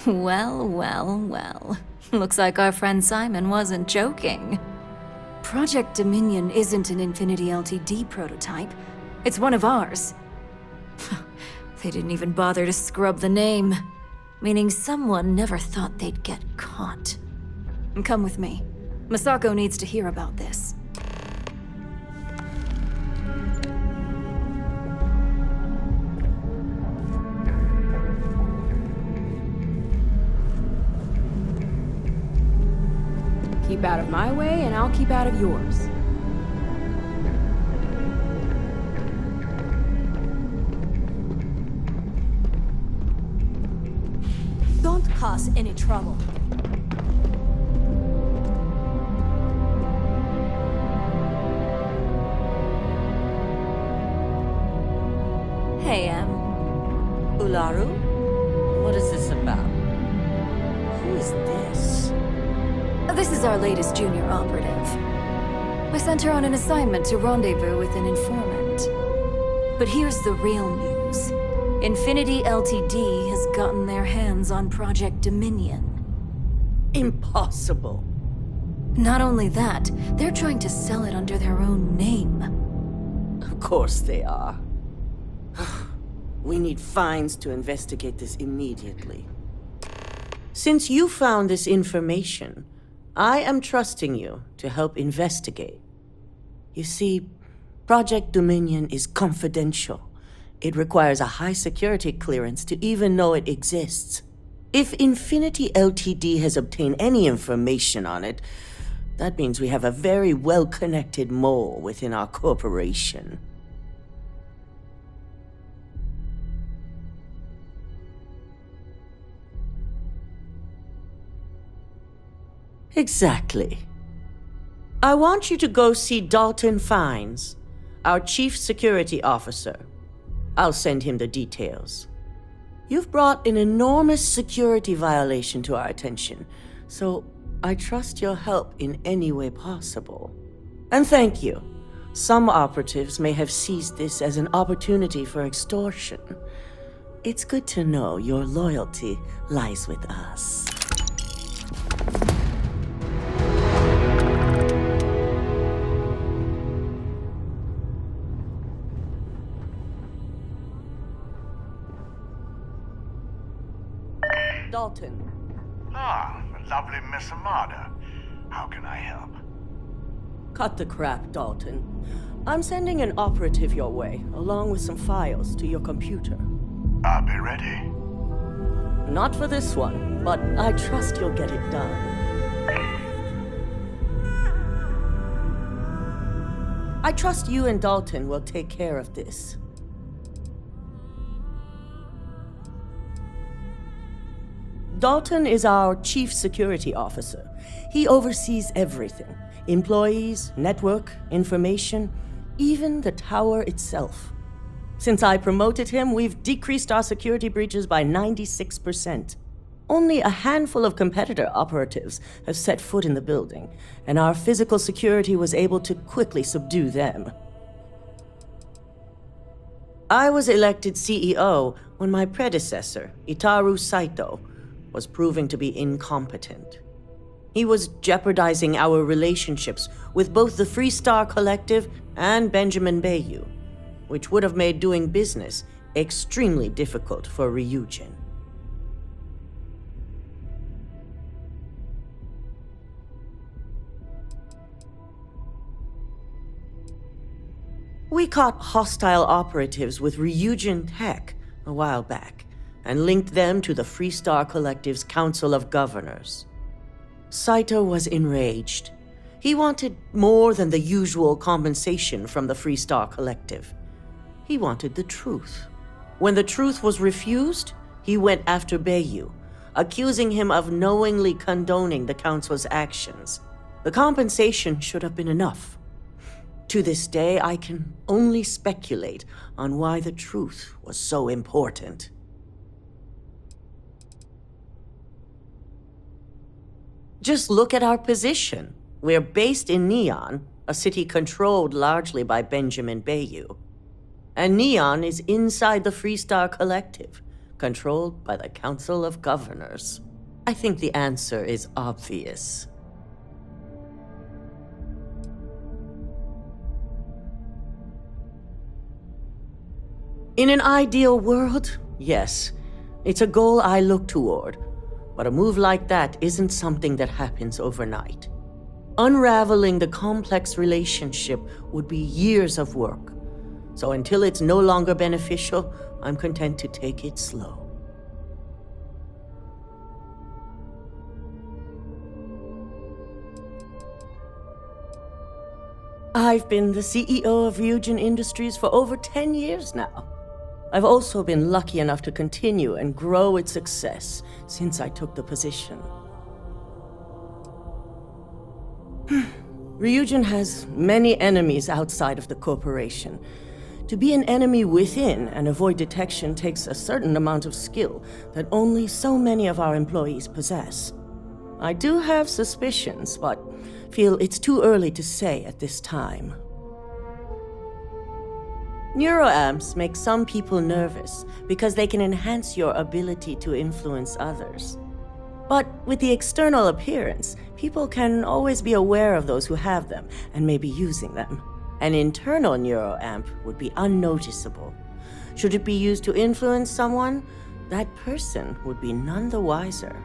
Well, well, well. Looks like our friend Simon wasn't joking. Project Dominion isn't an Infinity Ltd prototype. It's one of ours. They didn't even bother to scrub the name. Meaning someone never thought they'd get caught. Come with me. Masako needs to hear about this. Keep out of my way, and I'll keep out of yours. Don't cause any trouble. Hey, Ularu? What is this about? Who is this? This is our latest junior operative. I sent her on an assignment to rendezvous with an informant. But here's the real news. Infinity Ltd has gotten their hands on Project Dominion. Impossible. Not only that, they're trying to sell it under their own name. Of course they are. We need fines to investigate this immediately. Since you found this information, I am trusting you to help investigate. You see, Project Dominion is confidential. It requires a high security clearance to even know it exists. If Infinity Ltd has obtained any information on it, that means we have a very well-connected mole within our corporation. Exactly. I want you to go see Dalton Fines, our chief security officer. I'll send him the details. You've brought an enormous security violation to our attention, so I trust your help in any way possible. And thank you. Some operatives may have seized this as an opportunity for extortion. It's good to know your loyalty lies with us. Dalton. Ah, the lovely Miss Amada. How can I help? Cut the crap, Dalton. I'm sending an operative your way, along with some files to your computer. I'll be ready. Not for this one, but I trust you'll get it done. I trust you and Dalton will take care of this. Dalton is our chief security officer. He oversees everything. Employees, network, information, even the tower itself. Since I promoted him, we've decreased our security breaches by 96%. Only a handful of competitor operatives have set foot in the building, and our physical security was able to quickly subdue them. I was elected CEO when my predecessor, Itaru Saito, was proving to be incompetent. He was jeopardizing our relationships with both the Free Star Collective and Benjamin Bayou, which would have made doing business extremely difficult for Ryujin. We caught hostile operatives with Ryujin tech a while back, and linked them to the Free Star Collective's Council of Governors. Saito was enraged. He wanted more than the usual compensation from the Free Star Collective. He wanted the truth. When the truth was refused, he went after Bayou, accusing him of knowingly condoning the Council's actions. The compensation should have been enough. To this day, I can only speculate on why the truth was so important. Just look at our position. We're based in Neon, a city controlled largely by Benjamin Bayou. And Neon is inside the Free Star Collective, controlled by the Council of Governors. I think the answer is obvious. In an ideal world, yes, it's a goal I look toward. But a move like that isn't something that happens overnight. Unraveling the complex relationship would be years of work. So until it's no longer beneficial, I'm content to take it slow. I've been the CEO of Ryujin Industries for over 10 years now. I've also been lucky enough to continue and grow its success since I took the position. Ryujin has many enemies outside of the corporation. To be an enemy within and avoid detection takes a certain amount of skill that only so many of our employees possess. I do have suspicions, but feel it's too early to say at this time. Neuroamps make some people nervous because they can enhance your ability to influence others. But with the external appearance, people can always be aware of those who have them and may be using them. An internal neuroamp would be unnoticeable. Should it be used to influence someone, that person would be none the wiser.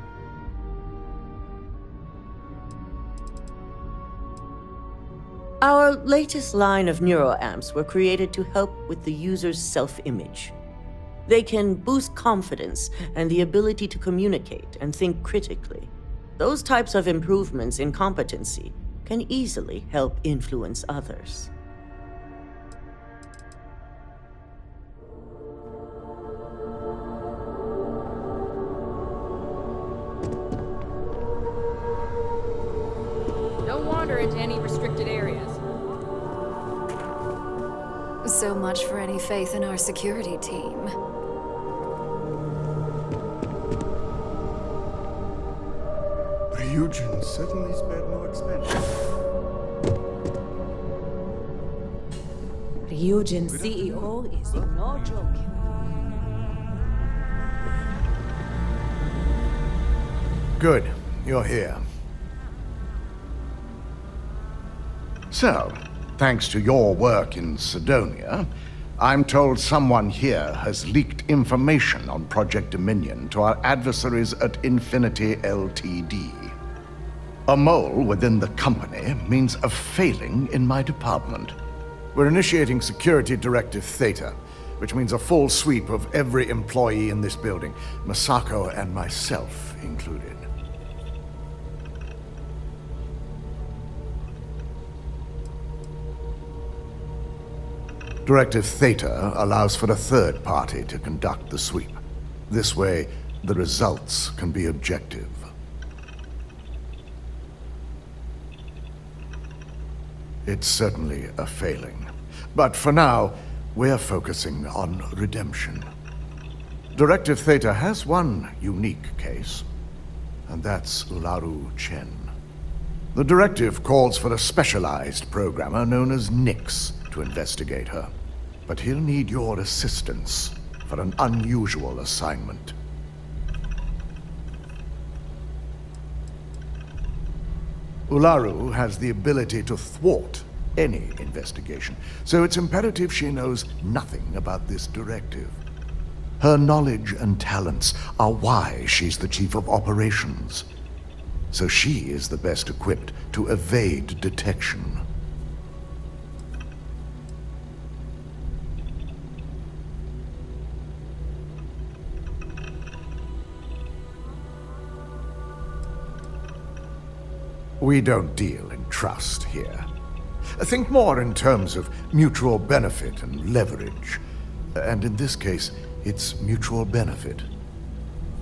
Our latest line of neuroamps were created to help with the user's self-image. They can boost confidence and the ability to communicate and think critically. Those types of improvements in competency can easily help influence others. any restricted areas. So much for any faith in our security team. Ryujin certainly spared no expense. Ryujin CEO is no joke. Good, you're here. So, thanks to your work in Sidonia, I'm told someone here has leaked information on Project Dominion to our adversaries at Infinity Ltd. A mole within the company means a failing in my department. We're initiating Security Directive Theta, which means a full sweep of every employee in this building, Masako and myself included. Directive Theta allows for a third party to conduct the sweep. This way, the results can be objective. It's certainly a failing. But for now, we're focusing on redemption. Directive Theta has one unique case, and that's Ularu Chen. The directive calls for a specialized programmer known as Nix to investigate her. But he'll need your assistance for an unusual assignment. Ularu has the ability to thwart any investigation, so it's imperative she knows nothing about this directive. Her knowledge and talents are why she's the chief of operations. So she is the best equipped to evade detection. We don't deal in trust here. Think more in terms of mutual benefit and leverage. And in this case, it's mutual benefit.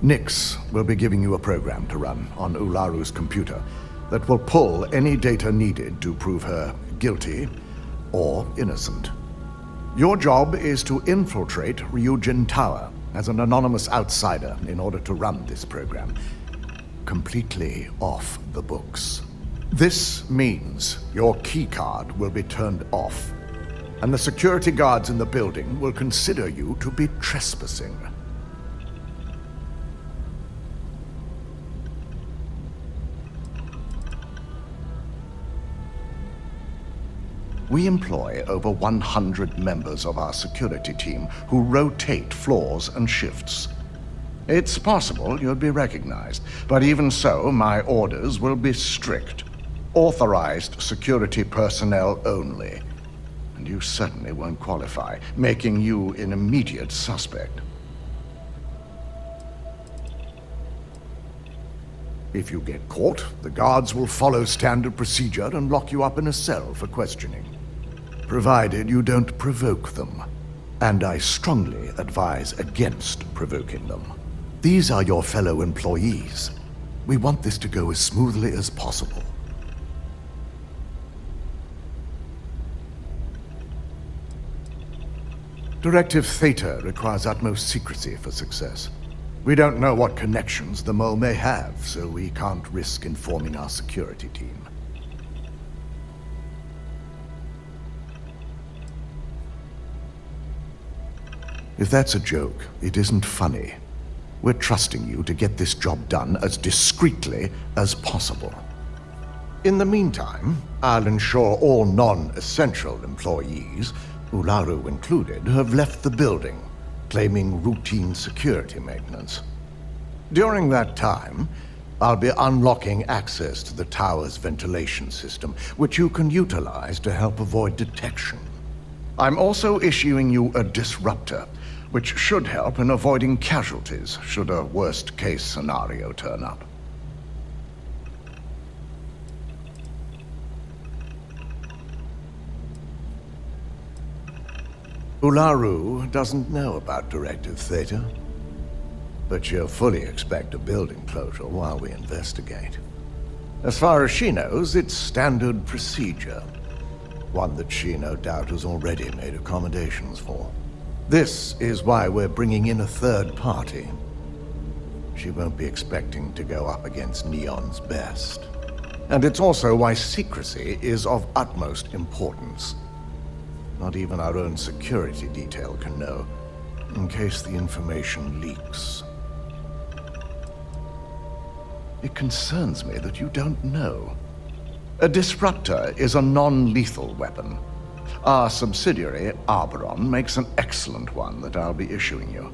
Nix will be giving you a program to run on Ularu's computer that will pull any data needed to prove her guilty or innocent. Your job is to infiltrate Ryujin Tower as an anonymous outsider in order to run this program completely off the books. This means your keycard will be turned off, and the security guards in the building will consider you to be trespassing. We employ over 100 members of our security team who rotate floors and shifts. It's possible you'll be recognized, but even so, my orders will be strict. Authorized security personnel only. And you certainly won't qualify, making you an immediate suspect. If you get caught, the guards will follow standard procedure and lock you up in a cell for questioning. Provided you don't provoke them. And I strongly advise against provoking them. These are your fellow employees. We want this to go as smoothly as possible. Directive Theta requires utmost secrecy for success. We don't know what connections the mole may have, so we can't risk informing our security team. If that's a joke, it isn't funny. We're trusting you to get this job done as discreetly as possible. In the meantime, I'll ensure all non-essential employees, Ularu included, have left the building, claiming routine security maintenance. During that time, I'll be unlocking access to the tower's ventilation system, which you can utilize to help avoid detection. I'm also issuing you a disruptor, which should help in avoiding casualties should a worst-case scenario turn up. Ularu doesn't know about Directive Theta, but she'll fully expect a building closure while we investigate. As far as she knows, it's standard procedure. One that she no doubt has already made accommodations for. This is why we're bringing in a third party. She won't be expecting to go up against Neon's best. And it's also why secrecy is of utmost importance. Not even our own security detail can know, in case the information leaks. It concerns me that you don't know. A disruptor is a non-lethal weapon. Our subsidiary, Arboron, makes an excellent one that I'll be issuing you.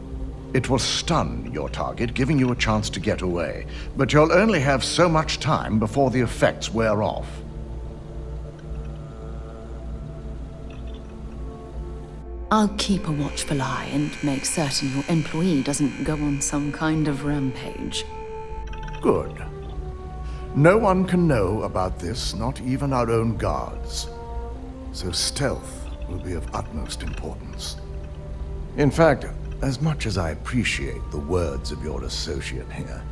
It will stun your target, giving you a chance to get away, but you'll only have so much time before the effects wear off. I'll keep a watchful eye and make certain your employee doesn't go on some kind of rampage. Good. No one can know about this, not even our own guards. So stealth will be of utmost importance. In fact, as much as I appreciate the words of your associate here,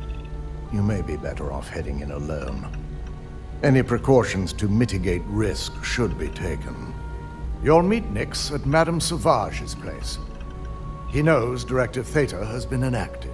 you may be better off heading in alone. Any precautions to mitigate risk should be taken. You'll meet Nix at Madame Sauvage's place. He knows Directive Theta has been enacted.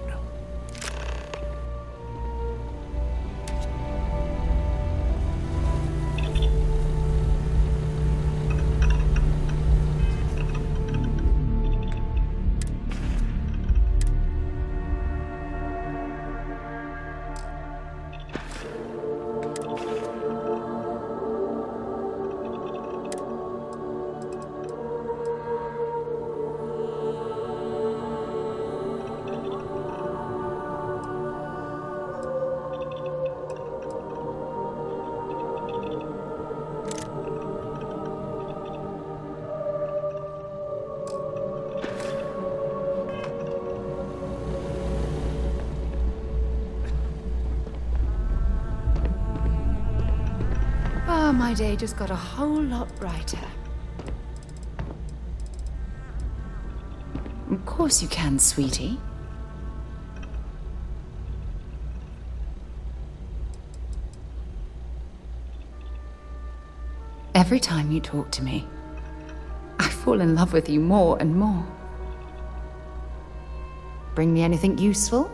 My day just got a whole lot brighter. Of course you can, sweetie. Every time you talk to me, I fall in love with you more and more. Bring me anything useful?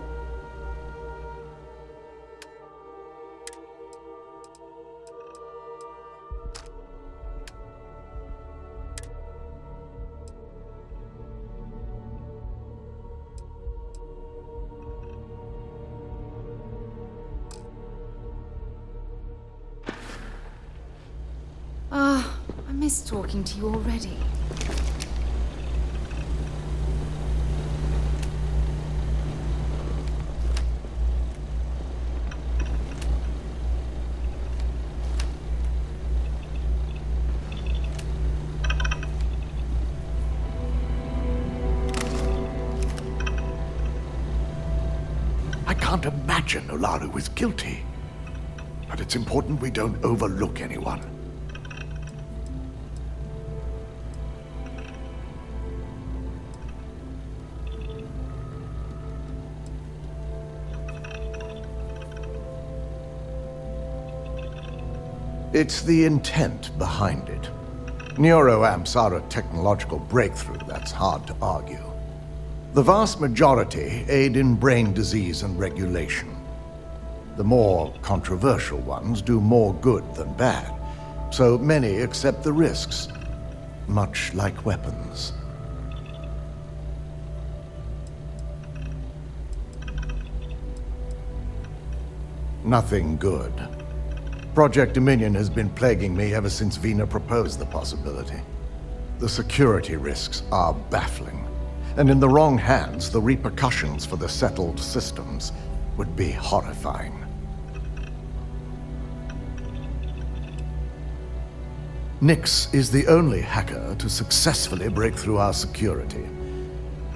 I miss talking to you already. I can't imagine Olaru is guilty. But it's important we don't overlook anyone. It's the intent behind it. Neuroamps are a technological breakthrough that's hard to argue. The vast majority aid in brain disease and regulation. The more controversial ones do more good than bad, so many accept the risks, much like weapons. Nothing good. Project Dominion has been plaguing me ever since Vina proposed the possibility. The security risks are baffling, and in the wrong hands, the repercussions for the settled systems would be horrifying. Nix is the only hacker to successfully break through our security.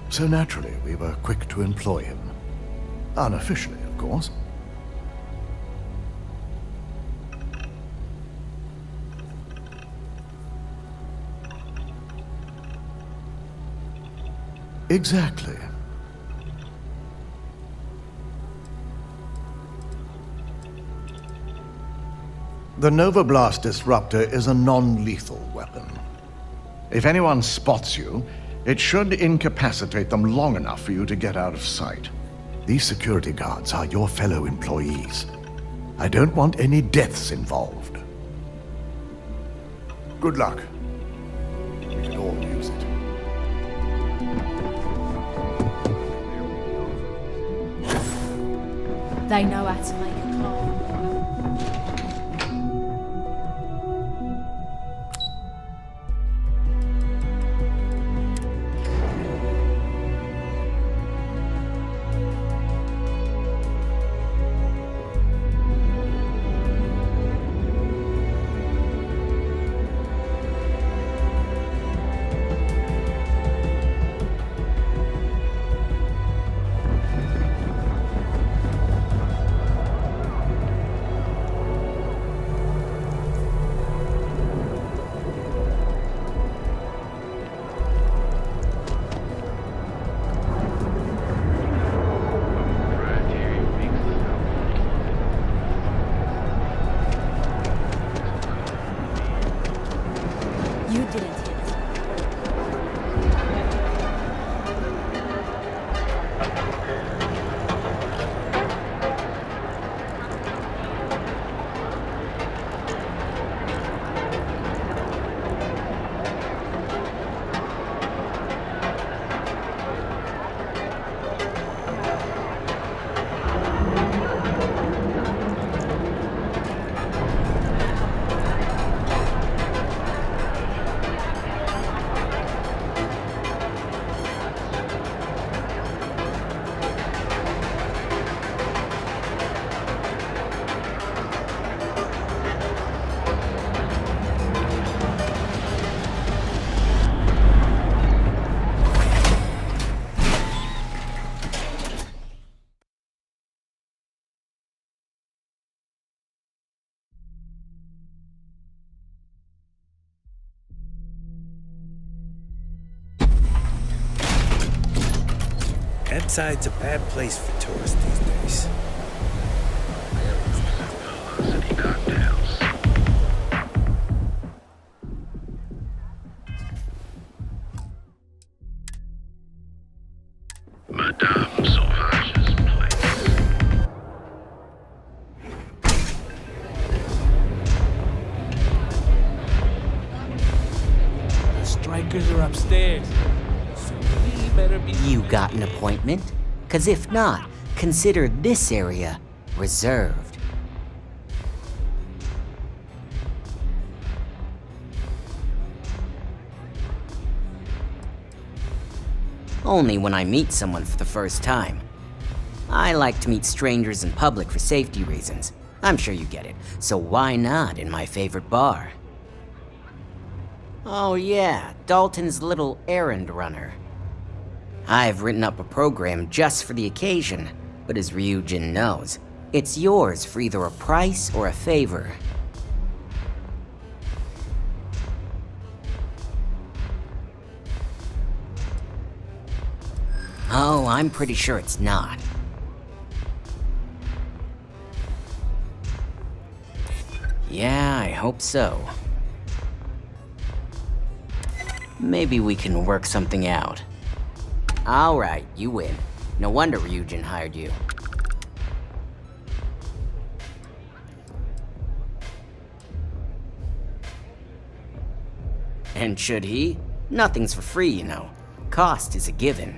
So naturally, we were quick to employ him. Unofficially, of course. Exactly. The Nova Blast Disruptor is a non-lethal weapon. If anyone spots you, it should incapacitate them long enough for you to get out of sight. These security guards are your fellow employees. I don't want any deaths involved. Good luck. We can all use it. They know how to make a clone. Inside's a bad place for tourists these days. Madame Sauvage's place. The strikers are upstairs. So we better be. You got an appointment? 'Cause if not, consider this area reserved. Only when I meet someone for the first time. I like to meet strangers in public for safety reasons. I'm sure you get it, so why not in my favorite bar? Oh yeah, Dalton's little errand runner. I've written up a program just for the occasion, but as Ryujin knows, it's yours for either a price or a favor. Oh, I'm pretty sure it's not. Yeah, I hope so. Maybe we can work something out. All right, you win. No wonder Ryujin hired you. And should he? Nothing's for free, you know. Cost is a given.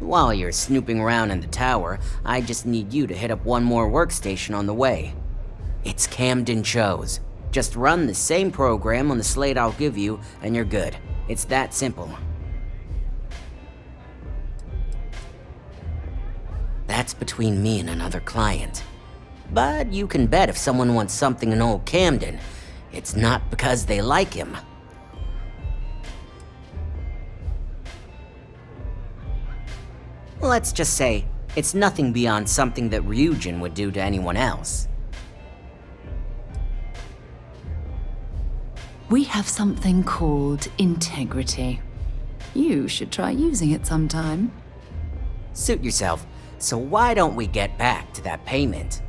While you're snooping around in the tower, I just need you to hit up one more workstation on the way. It's Camden Cho's. Just run the same program on the slate I'll give you, and you're good. It's that simple. That's between me and another client. But you can bet if someone wants something in old Camden, it's not because they like him. Let's just say, it's nothing beyond something that Ryujin would do to anyone else. We have something called integrity. You should try using it sometime. Suit yourself, so why don't we get back to that payment?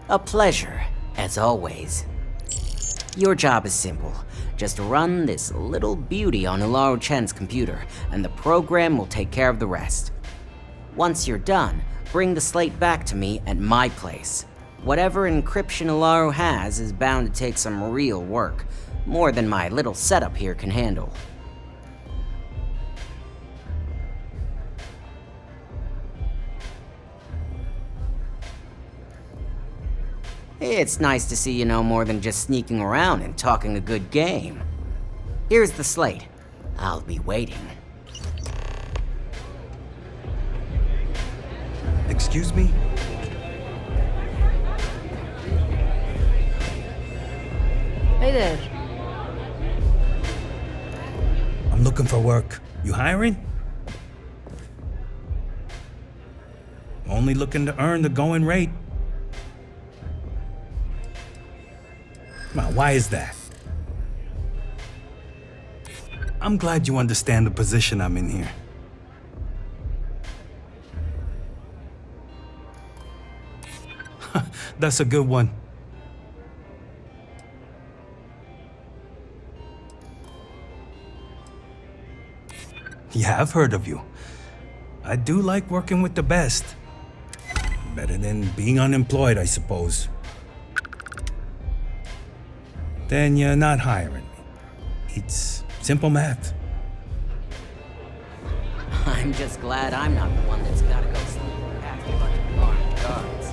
A pleasure, as always. Your job is simple. Just run this little beauty on Ilaro Chen's computer, and the program will take care of the rest. Once you're done, bring the slate back to me at my place. Whatever encryption Ilaro has is bound to take some real work, more than my little setup here can handle. It's nice to see you know more than just sneaking around and talking a good game. Here's the slate. I'll be waiting. Excuse me? Hey there. I'm looking for work. You hiring? Only looking to earn the going rate. Come on, why is that? I'm glad you understand the position I'm in here. That's a good one. Yeah, I've heard of you. I do like working with the best. Better than being unemployed, I suppose. Then you're not hiring me. It's simple math. I'm just glad I'm not the one that's gotta go sneaking past a bunch of armed guards.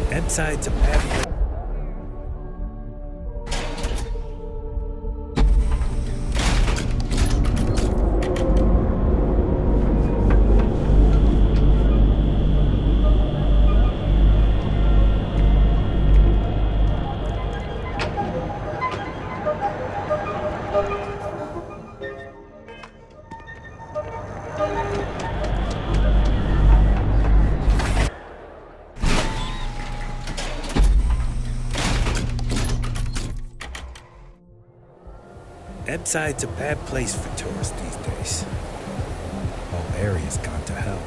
That side's a bad place. Ebbside's a bad place for tourists these days. Whole area's gone to hell.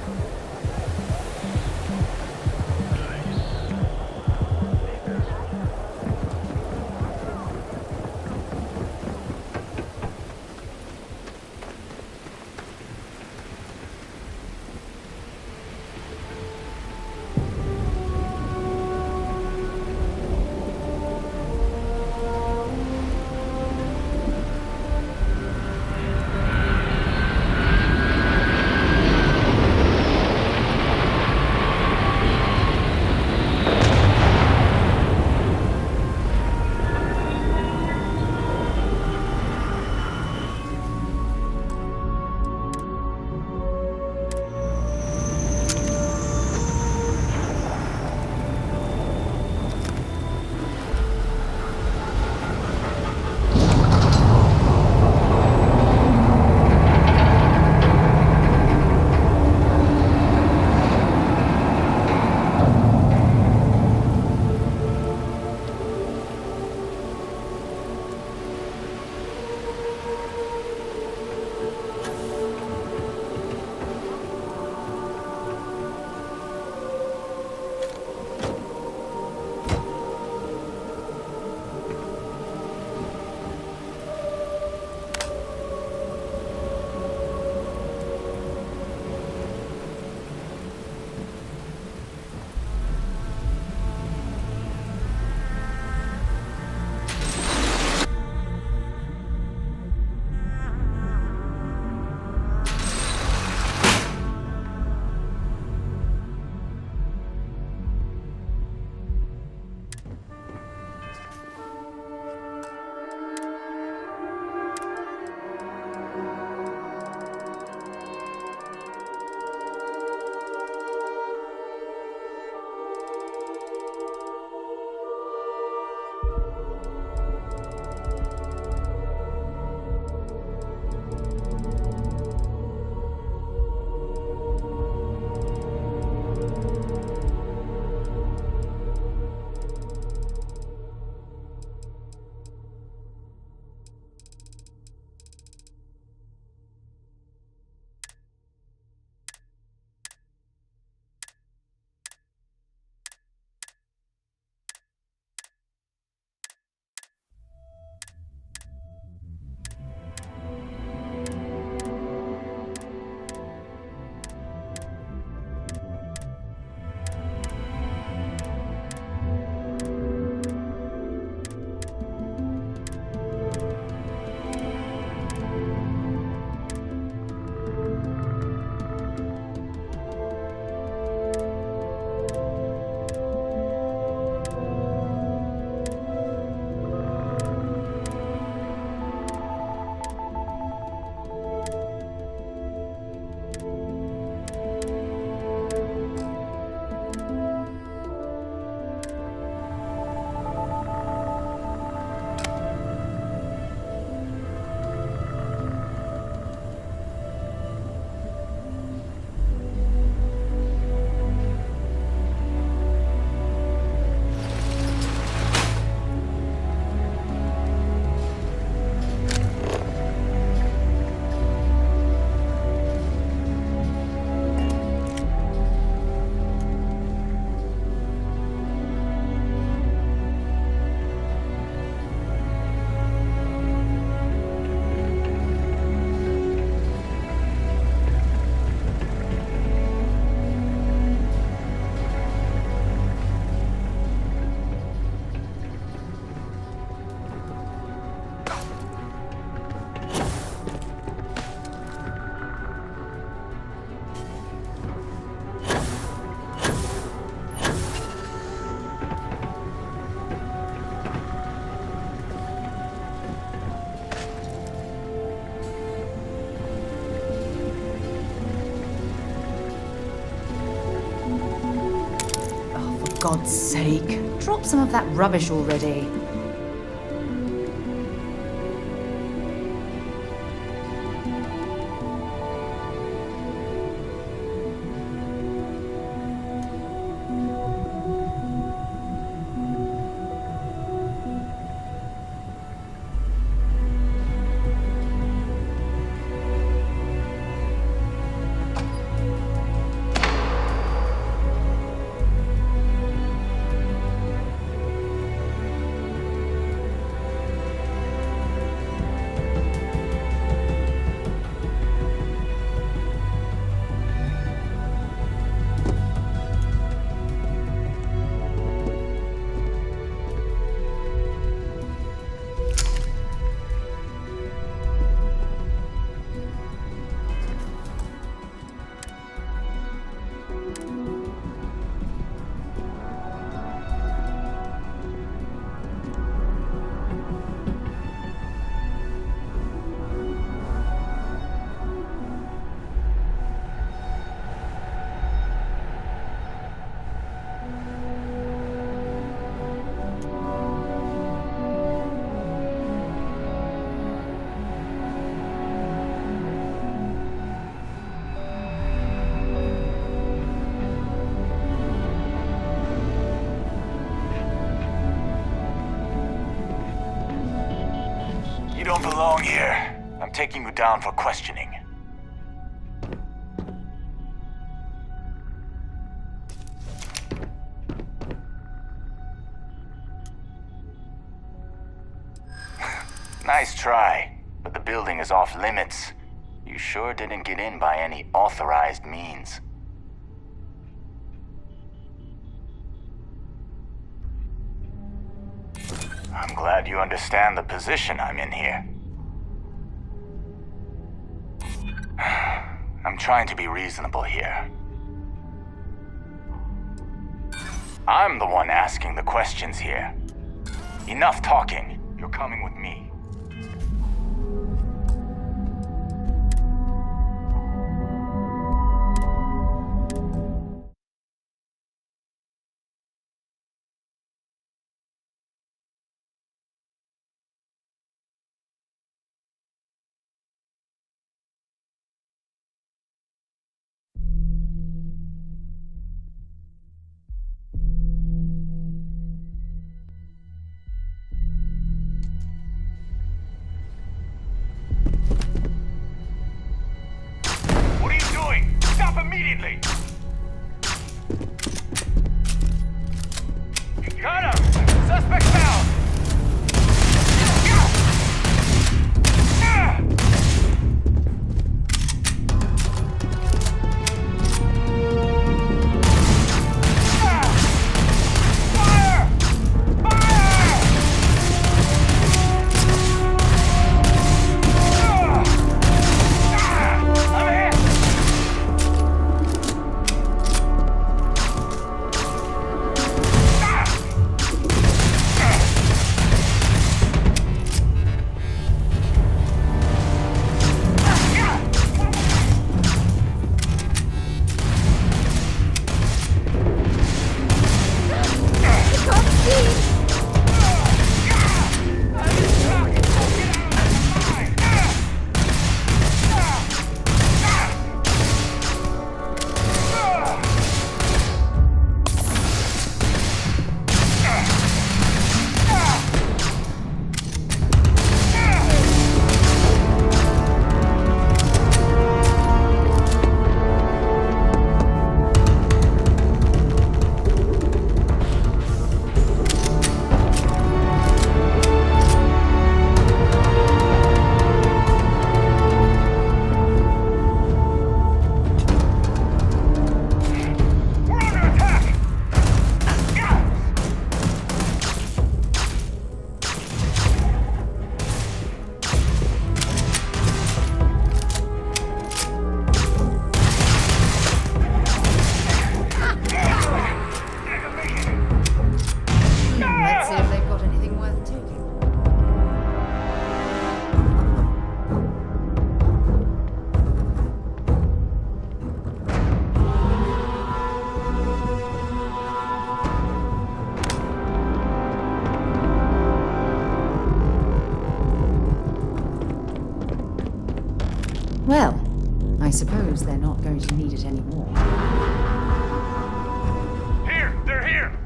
God's sake, drop some of that rubbish already. You don't belong here. I'm taking you down for questioning. Nice try, but the building is off limits. You sure didn't get in by any authorized means. I'm glad you understand the position I'm in here. I'm trying to be reasonable here. I'm the one asking the questions here. Enough talking. You're coming with me. What are you doing? Stop immediately! Got him! Suspect found! Well, I suppose they're not going to need it anymore. Here! They're here!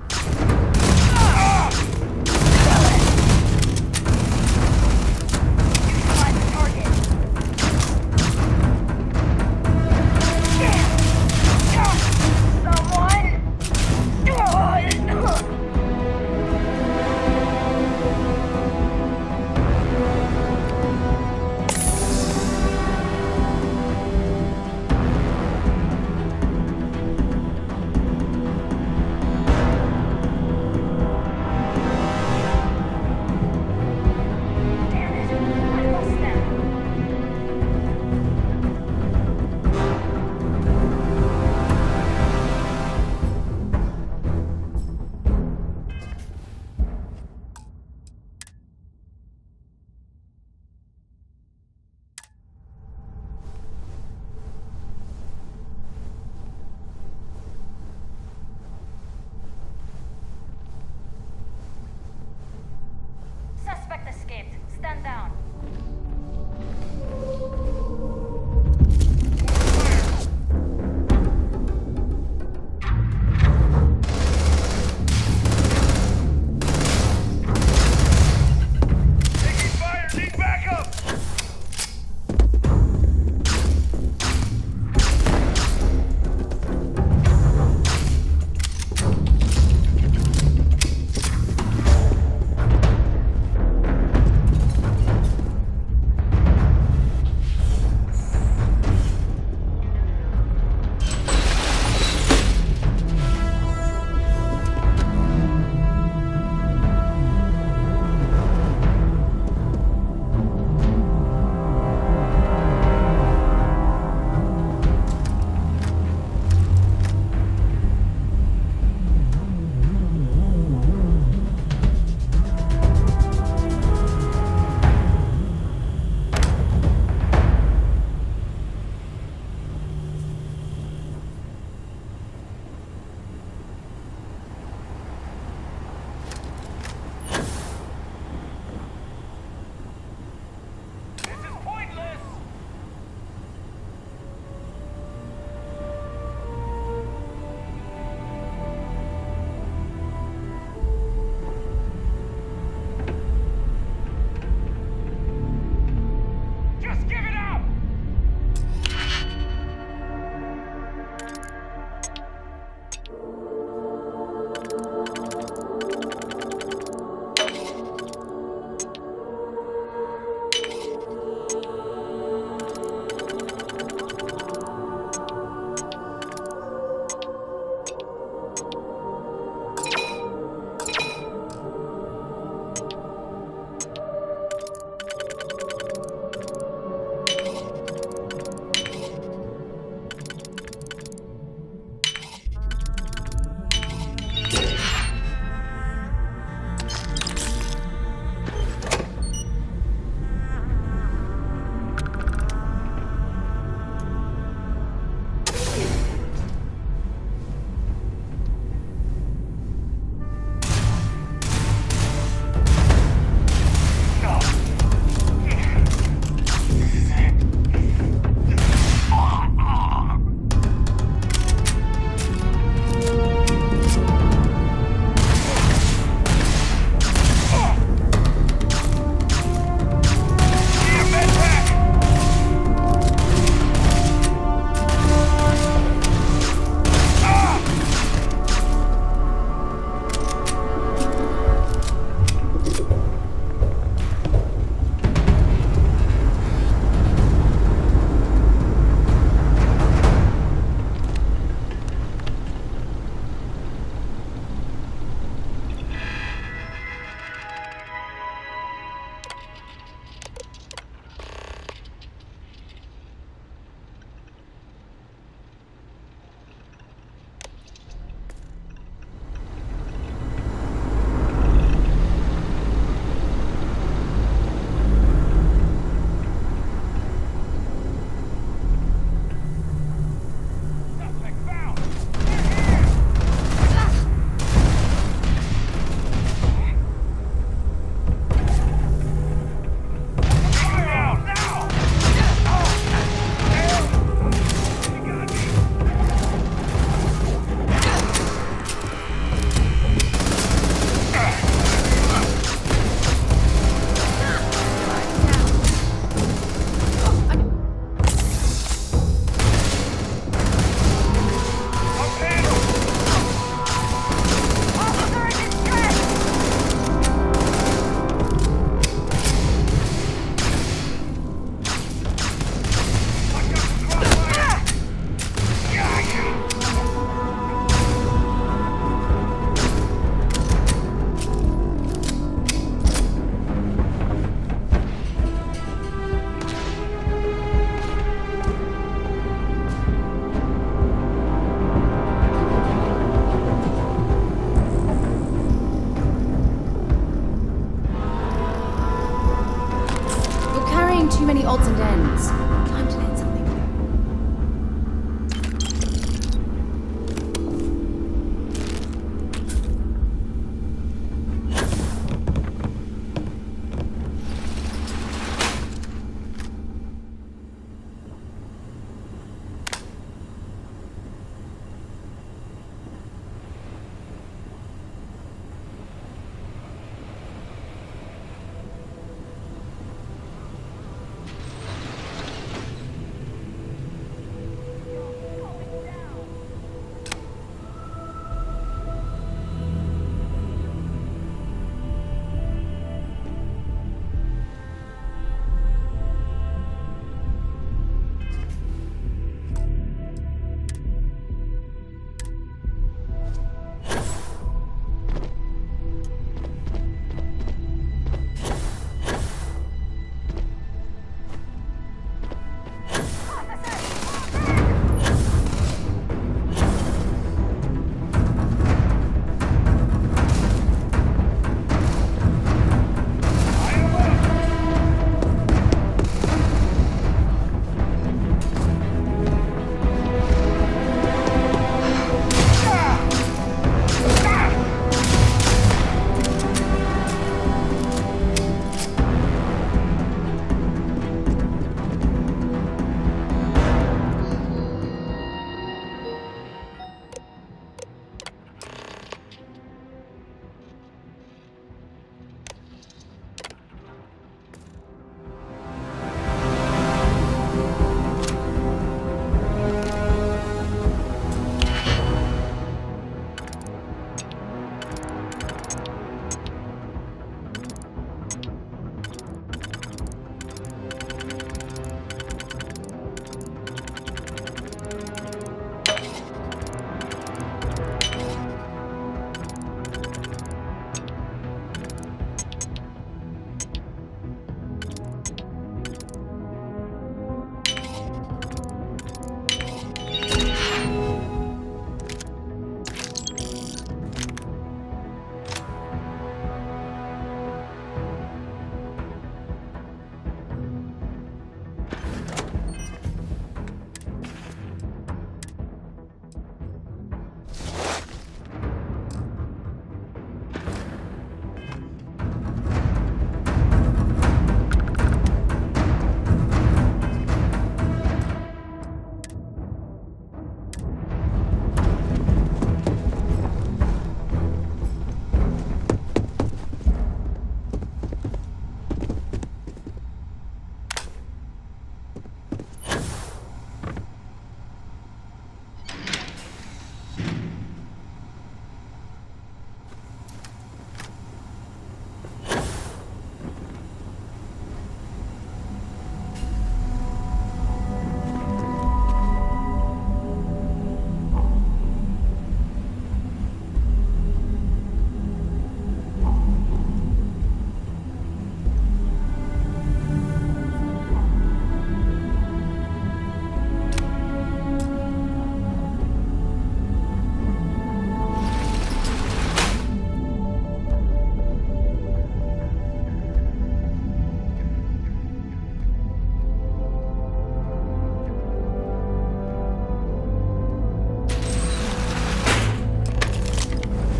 too many odds and ends. Time to learn something new.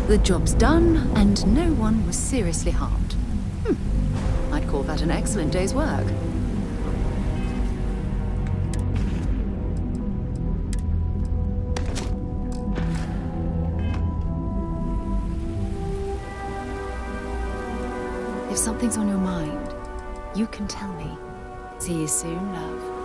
The job's done, and no one was seriously harmed. I'd call that an excellent day's work. If something's on your mind, you can tell me. See you soon, love.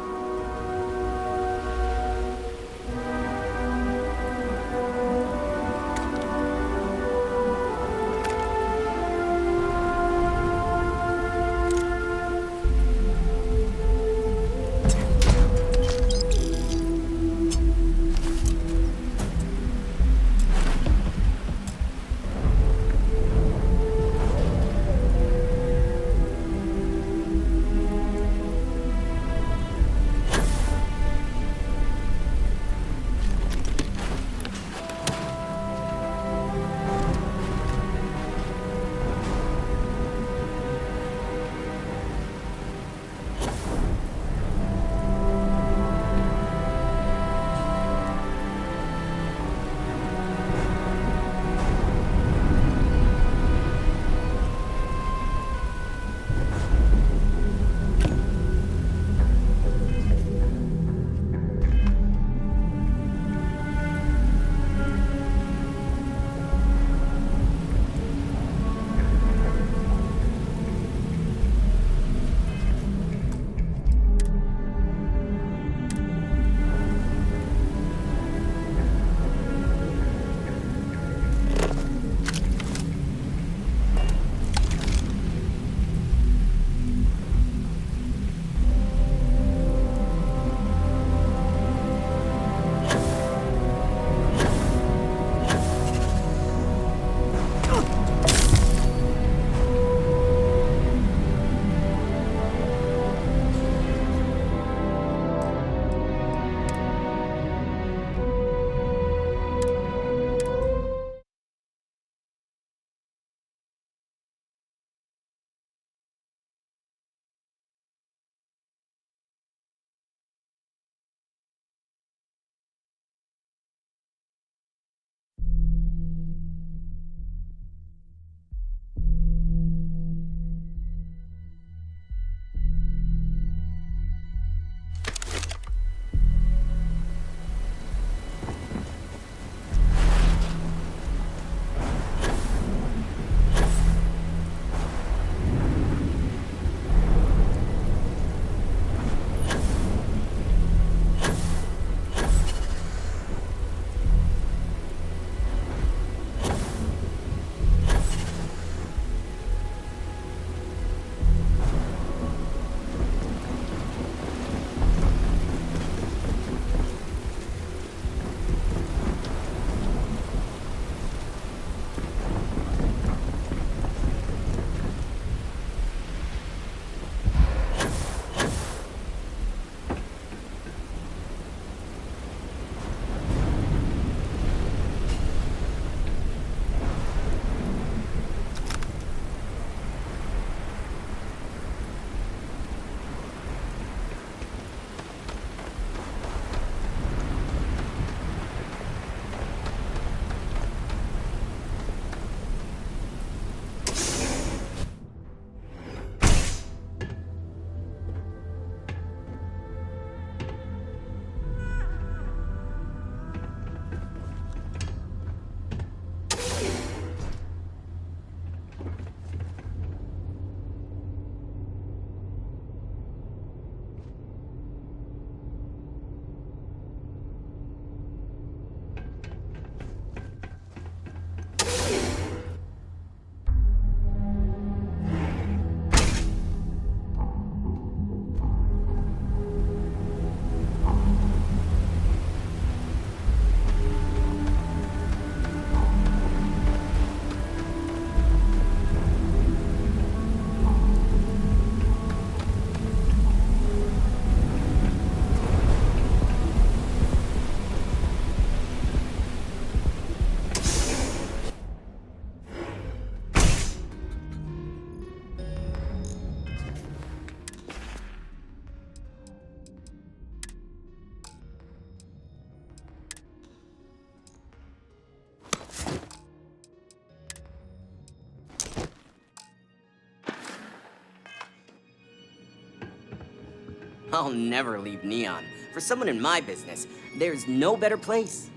I'll never leave Neon. For someone in my business, there's no better place.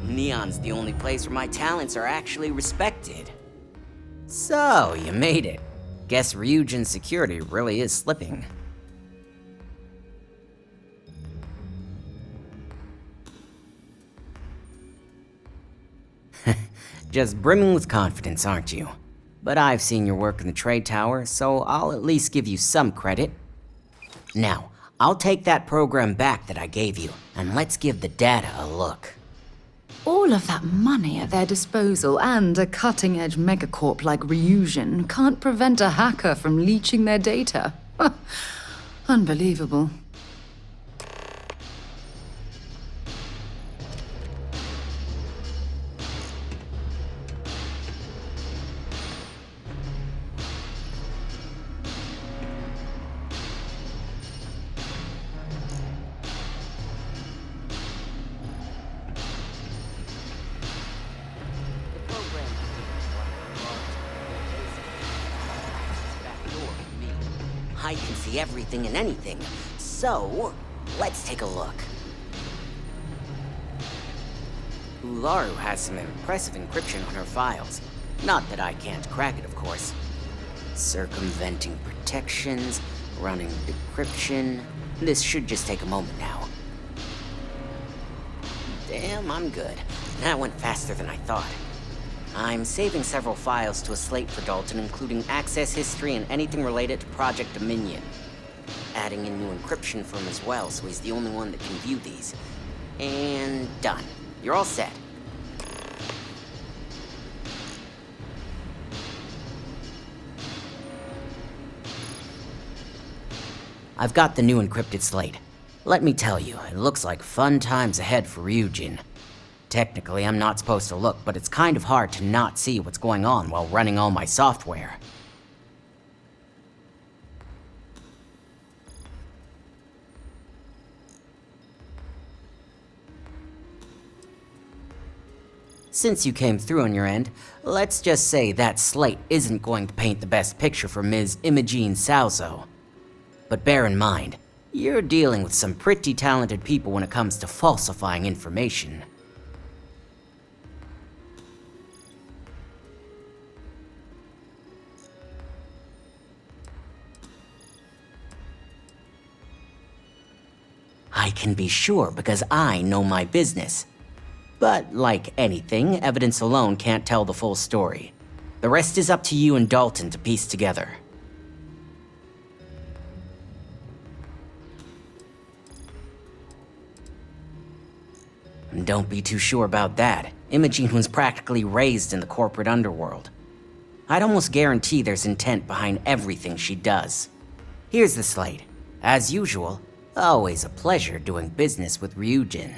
Neon's the only place where my talents are actually respected. So, you made it. Guess Ryujin's security really is slipping. Just brimming with confidence, aren't you? But I've seen your work in the trade tower, so I'll at least give you some credit. Now, I'll take that program back that I gave you, and let's give the data a look. All of that money at their disposal and a cutting-edge megacorp like Ryujin can't prevent a hacker from leeching their data. Unbelievable. I can see everything and anything, so let's take a look. Ularu has some impressive encryption on her files. Not that I can't crack it, of course. Circumventing protections, running decryption. This should just take a moment now. Damn, I'm good. That went faster than I thought. I'm saving several files to a slate for Dalton, including access history and anything related to Project Dominion. Adding in new encryption for him as well, so he's the only one that can view these. And done. You're all set. I've got the new encrypted slate. Let me tell you, it looks like fun times ahead for Ryujin. Technically, I'm not supposed to look, but it's kind of hard to not see what's going on while running all my software. Since you came through on your end, let's just say that slate isn't going to paint the best picture for Ms. Imogene Salzo. But bear in mind, you're dealing with some pretty talented people when it comes to falsifying information. I can be sure because I know my business. But like anything, evidence alone can't tell the full story. The rest is up to you and Dalton to piece together. Don't be too sure about that. Imogene was practically raised in the corporate underworld. I'd almost guarantee there's intent behind everything she does. Here's the slate. As usual, always a pleasure doing business with Ryujin.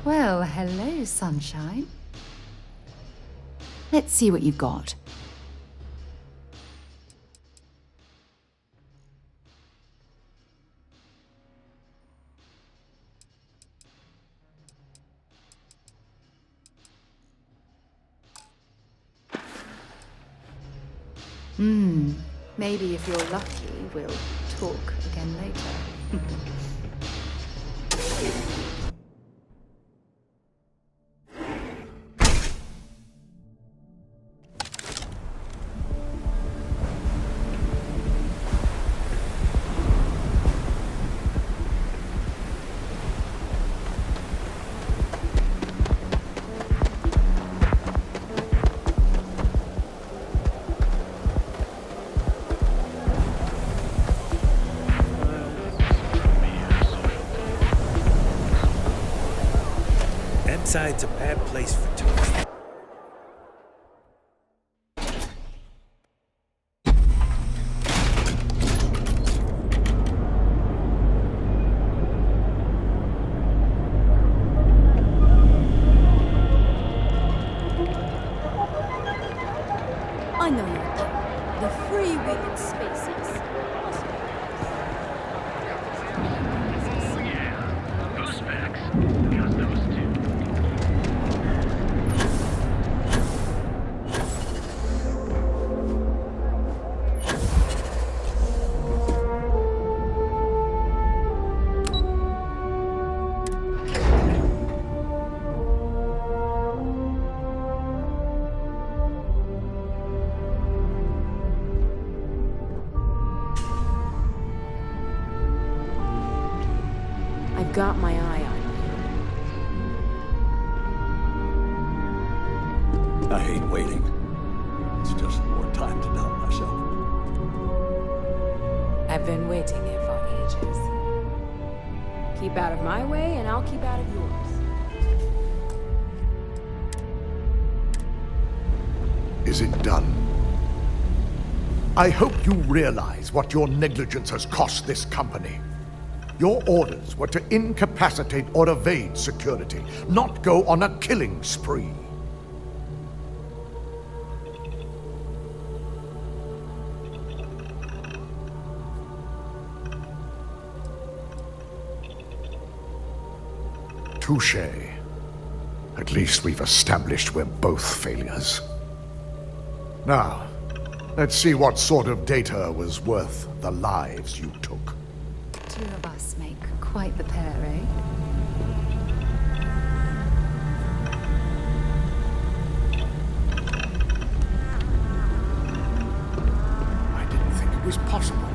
Well, hello, sunshine. Let's see what you've got. Maybe if you're lucky, we'll talk again later. Side's a bad place for tourists. I know you're kidding. The free-wheeling species. I've got my eye on you. I hate waiting. It's just more time to doubt myself. I've been waiting here for ages. Keep out of my way, and I'll keep out of yours. Is it done? I hope you realize what your negligence has cost this company. Your orders were to incapacitate or evade security, not go on a killing spree. Touché. At least we've established we're both failures. Now, let's see what sort of data was worth the lives you took. Two of us make quite the pair, eh? I didn't think it was possible.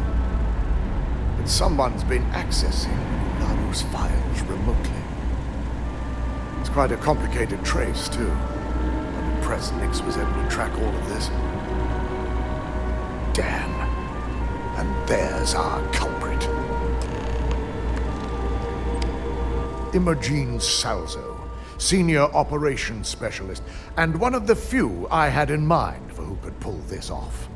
But someone's been accessing Ularu's files remotely. It's quite a complicated trace, too. I'm impressed Nix was able to track all of this. Damn. And there's our culprit. Imogene Salzo, Senior Operations Specialist, and one of the few I had in mind for who could pull this off.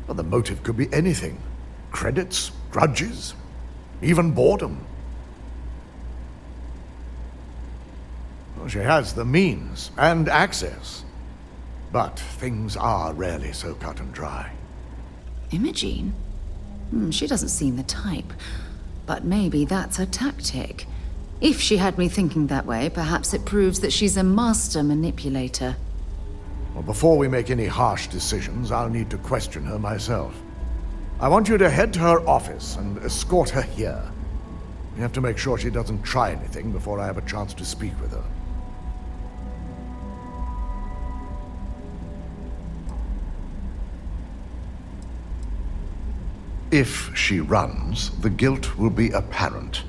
Well, the motive could be anything. Credits, grudges, even boredom. Well, she has the means and access. But things are rarely so cut and dry. Imogene? She doesn't seem the type. But maybe that's her tactic. If she had me thinking that way, perhaps it proves that she's a master manipulator. Well, before we make any harsh decisions, I'll need to question her myself. I want you to head to her office and escort her here. We have to make sure she doesn't try anything before I have a chance to speak with her. If she runs, the guilt will be apparent.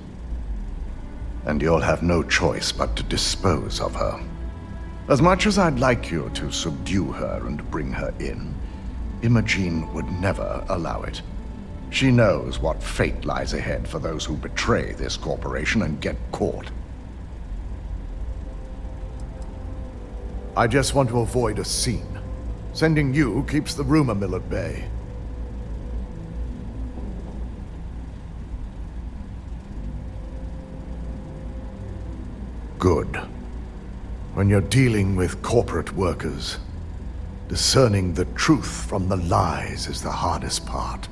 And you'll have no choice but to dispose of her. As much as I'd like you to subdue her and bring her in, Imogene would never allow it. She knows what fate lies ahead for those who betray this corporation and get caught. I just want to avoid a scene. Sending you keeps the rumor mill at bay. Good. When you're dealing with corporate workers, discerning the truth from the lies is the hardest part.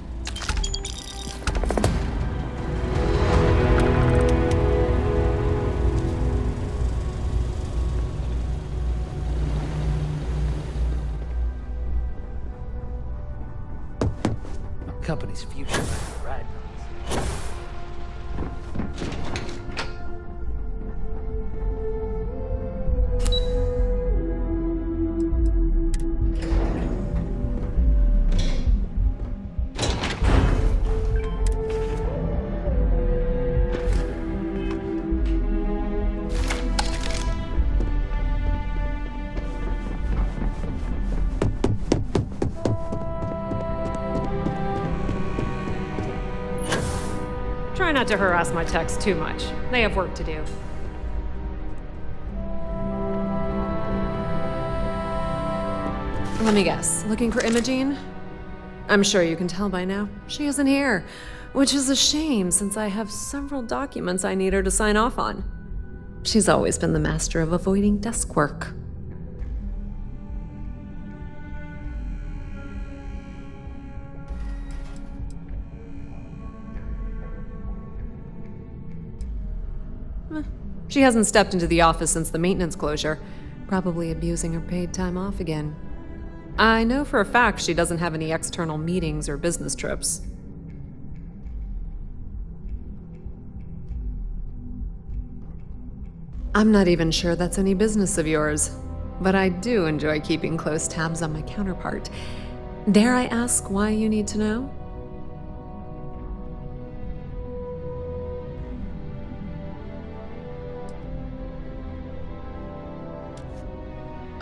Company's future might be right. Try not to harass my techs too much. They have work to do. Let me guess. Looking for Imogene? I'm sure you can tell by now. She isn't here, which is a shame since I have several documents I need her to sign off on. She's always been the master of avoiding desk work. She hasn't stepped into the office since the maintenance closure, probably abusing her paid time off again. I know for a fact she doesn't have any external meetings or business trips. I'm not even sure that's any business of yours, but I do enjoy keeping close tabs on my counterpart. Dare I ask why you need to know?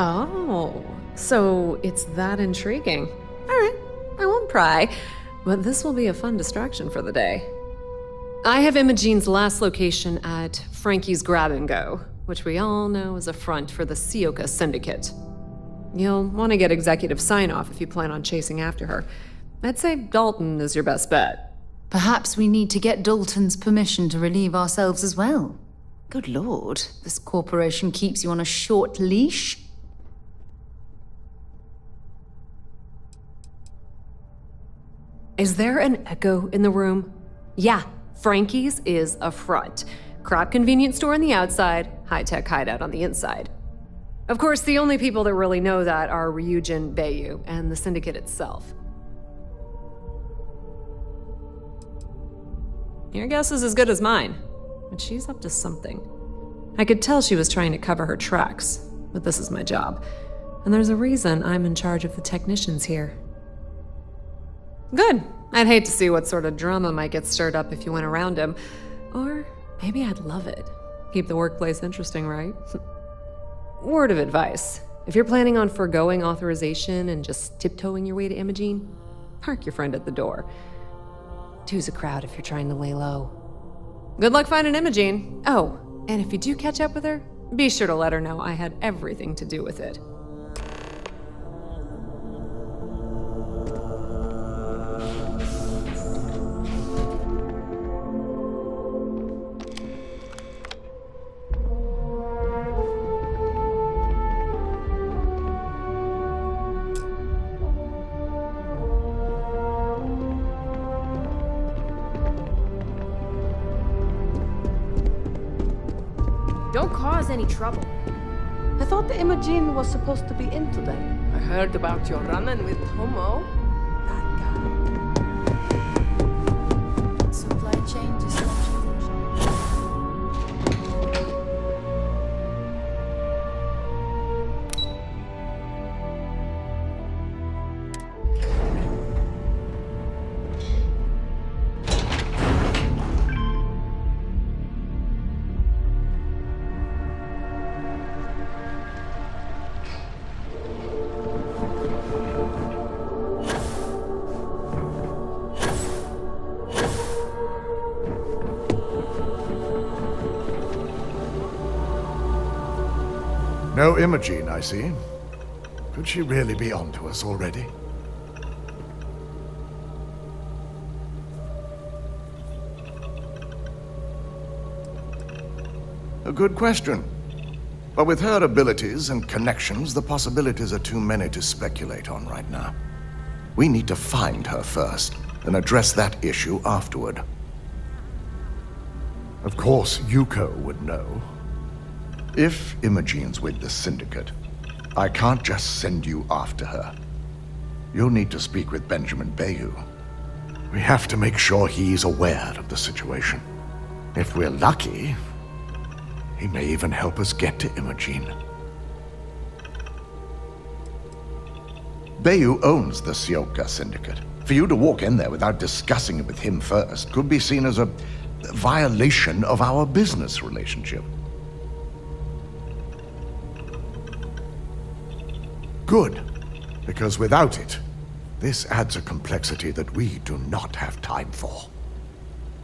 Oh, so it's that intriguing. All right, I won't pry, but this will be a fun distraction for the day. I have Imogene's last location at Frankie's Grab and Go, which we all know is a front for the Sioka Syndicate. You'll want to get executive sign-off if you plan on chasing after her. I'd say Dalton is your best bet. Perhaps we need to get Dalton's permission to relieve ourselves as well. Good lord, this corporation keeps you on a short leash. Is there an echo in the room? Yeah, Frankie's is a front. Crap convenience store on the outside, high-tech hideout on the inside. Of course, the only people that really know that are Ryujin Bayu and the Syndicate itself. Your guess is as good as mine, but she's up to something. I could tell she was trying to cover her tracks, but this is my job. And there's a reason I'm in charge of the technicians here. Good. I'd hate to see what sort of drama might get stirred up if you went around him. Or maybe I'd love it. Keep the workplace interesting, right? Word of advice. If you're planning on foregoing authorization and just tiptoeing your way to Imogene, park your friend at the door. Two's a crowd if you're trying to lay low. Good luck finding Imogene. Oh, and if you do catch up with her, be sure to let her know I had everything to do with it. Don't cause any trouble. I thought the Imogene was supposed to be into them. I heard about your run-in with Homo. Supply chain disruption. No Imogene, I see. Could she really be onto us already? A good question. But with her abilities and connections, the possibilities are too many to speculate on right now. We need to find her first, and address that issue afterward. Of course, Yuko would know. If Imogene's with the Syndicate, I can't just send you after her. You'll need to speak with Benjamin Bayu. We have to make sure he's aware of the situation. If we're lucky, he may even help us get to Imogen. Bayou owns the Sioka Syndicate. For you to walk in there without discussing it with him first could be seen as a violation of our business relationship. Good, because without it, this adds a complexity that we do not have time for.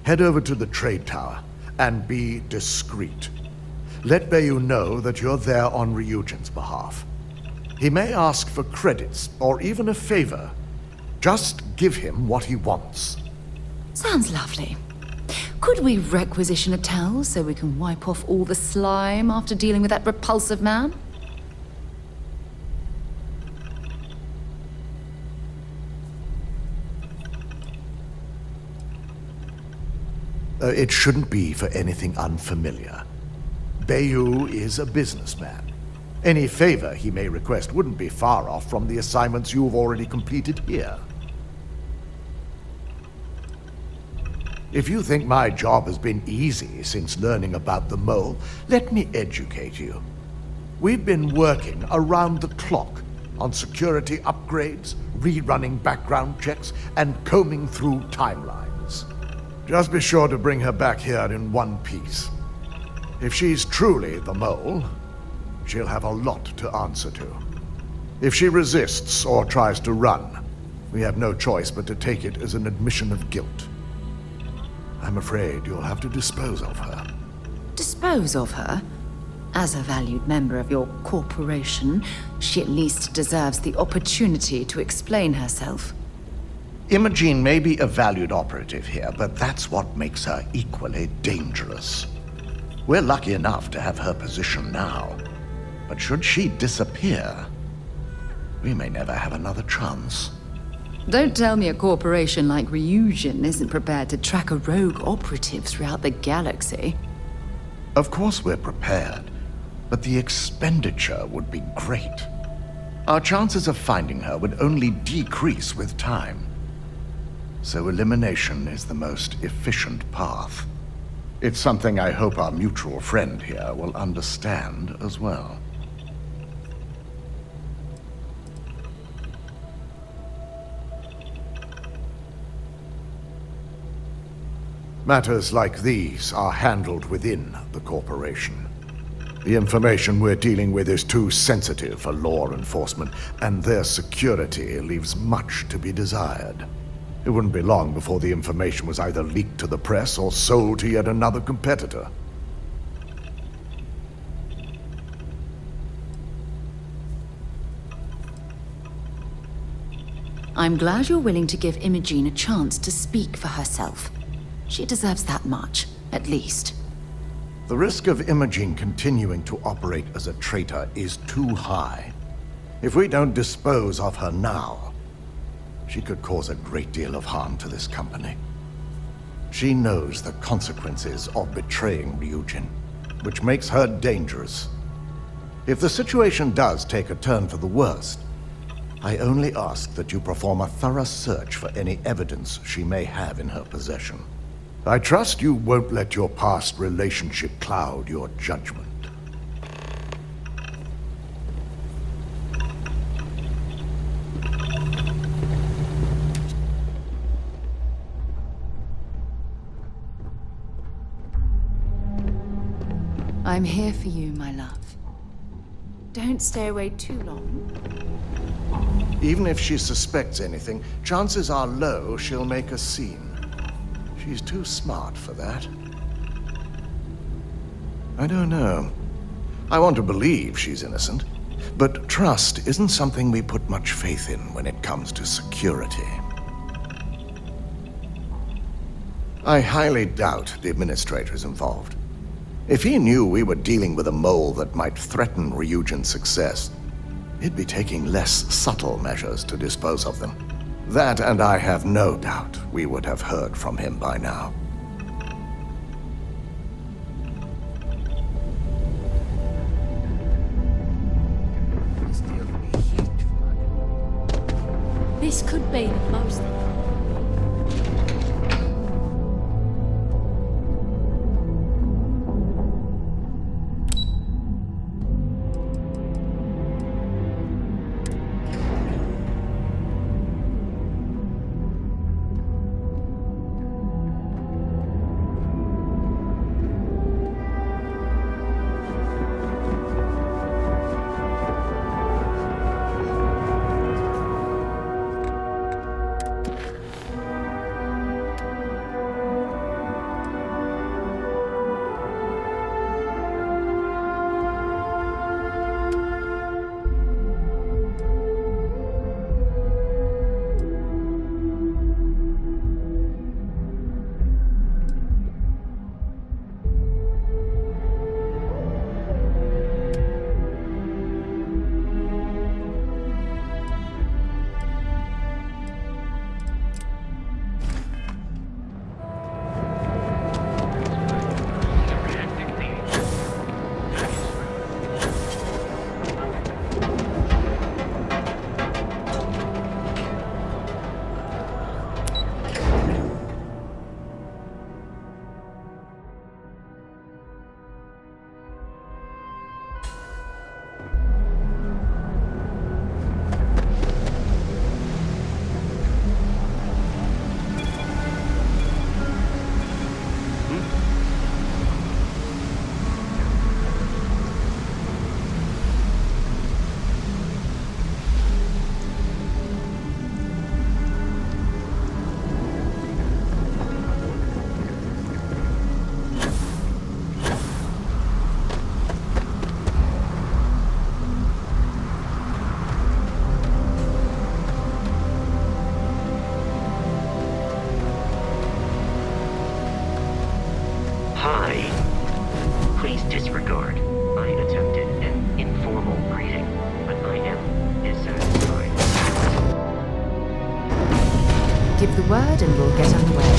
Head over to the trade tower and be discreet. Let Bayou know that you're there on Ryujin's behalf. He may ask for credits or even a favor. Just give him what he wants. Sounds lovely. Could we requisition a towel so we can wipe off all the slime after dealing with that repulsive man? It shouldn't be for anything unfamiliar. Bayou is a businessman. Any favor he may request wouldn't be far off from the assignments you've already completed here. If you think my job has been easy since learning about the mole, let me educate you. We've been working around the clock on security upgrades, rerunning background checks, and combing through timelines. Just be sure to bring her back here in one piece. If she's truly the mole, she'll have a lot to answer to. If she resists or tries to run, we have no choice but to take it as an admission of guilt. I'm afraid you'll have to dispose of her. Dispose of her? As a valued member of your corporation, she at least deserves the opportunity to explain herself. Imogen may be a valued operative here, but that's what makes her equally dangerous. We're lucky enough to have her position now, but should she disappear, we may never have another chance. Don't tell me a corporation like Ryujin isn't prepared to track a rogue operative throughout the galaxy. Of course we're prepared, but the expenditure would be great. Our chances of finding her would only decrease with time. So elimination is the most efficient path. It's something I hope our mutual friend here will understand as well. Matters like these are handled within the corporation. The information we're dealing with is too sensitive for law enforcement, and their security leaves much to be desired. It wouldn't be long before the information was either leaked to the press or sold to yet another competitor. I'm glad you're willing to give Imogen a chance to speak for herself. She deserves that much, at least. The risk of Imogen continuing to operate as a traitor is too high. If we don't dispose of her now, she could cause a great deal of harm to this company. She knows the consequences of betraying Ryujin, which makes her dangerous. If the situation does take a turn for the worst, I only ask that you perform a thorough search for any evidence she may have in her possession. I trust you won't let your past relationship cloud your judgment. I'm here for you, my love. Don't stay away too long. Even if she suspects anything, chances are low she'll make a scene. She's too smart for that. I don't know. I want to believe she's innocent, but trust isn't something we put much faith in when it comes to security. I highly doubt the administrator's involved. If he knew we were dealing with a mole that might threaten Ryujin's success, he'd be taking less subtle measures to dispose of them. That, and I have no doubt we would have heard from him by now. This could be the most. give the word and we'll get underway.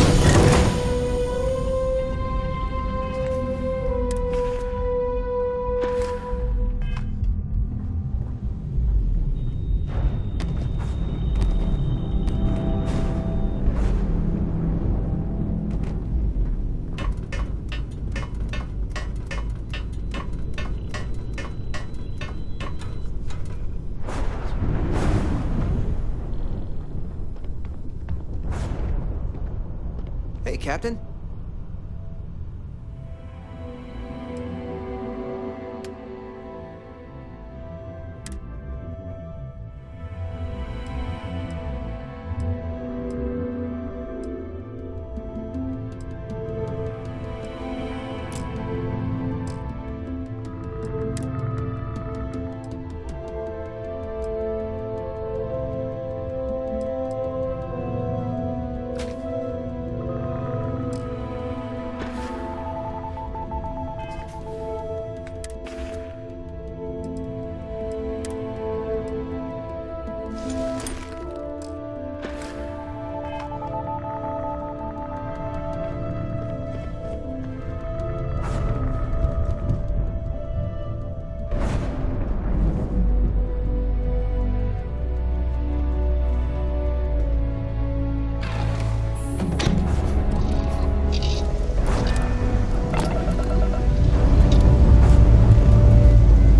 Hey, Captain.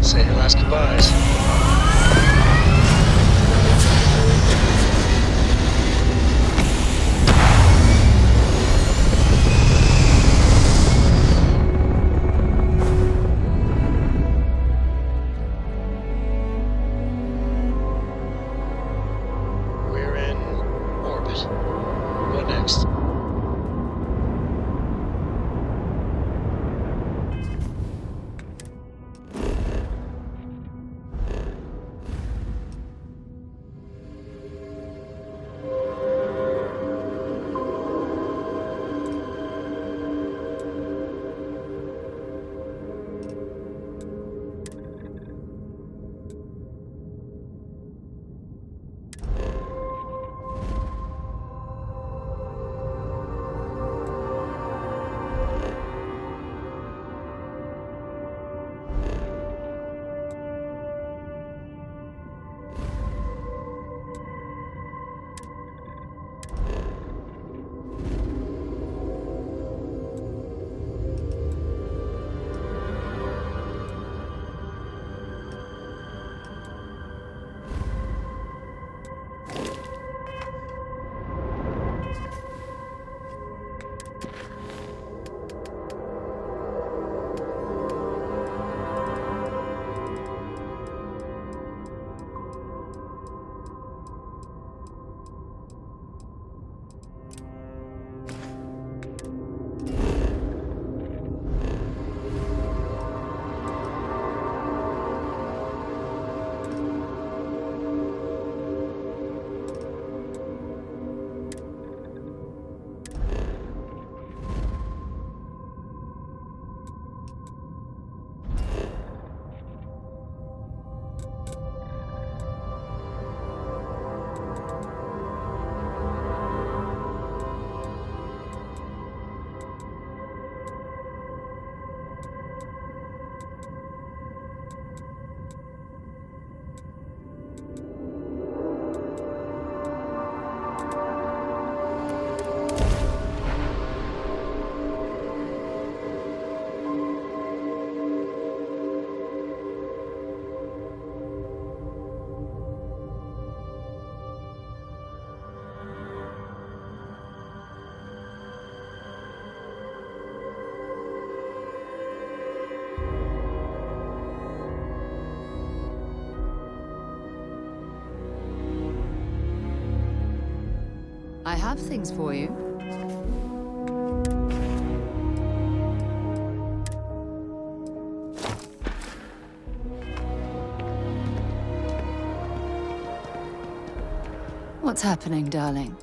Say your last goodbyes. We're in orbit. What next? I have things for you. What's happening, darling?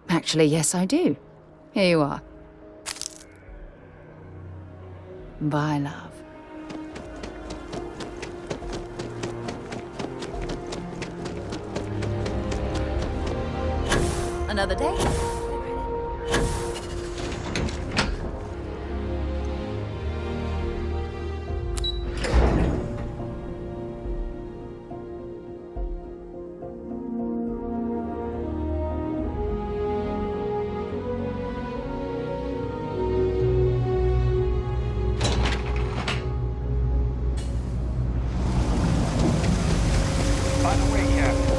Actually, yes, I do. Here you are. Bye, love. another day. By the way, Captain.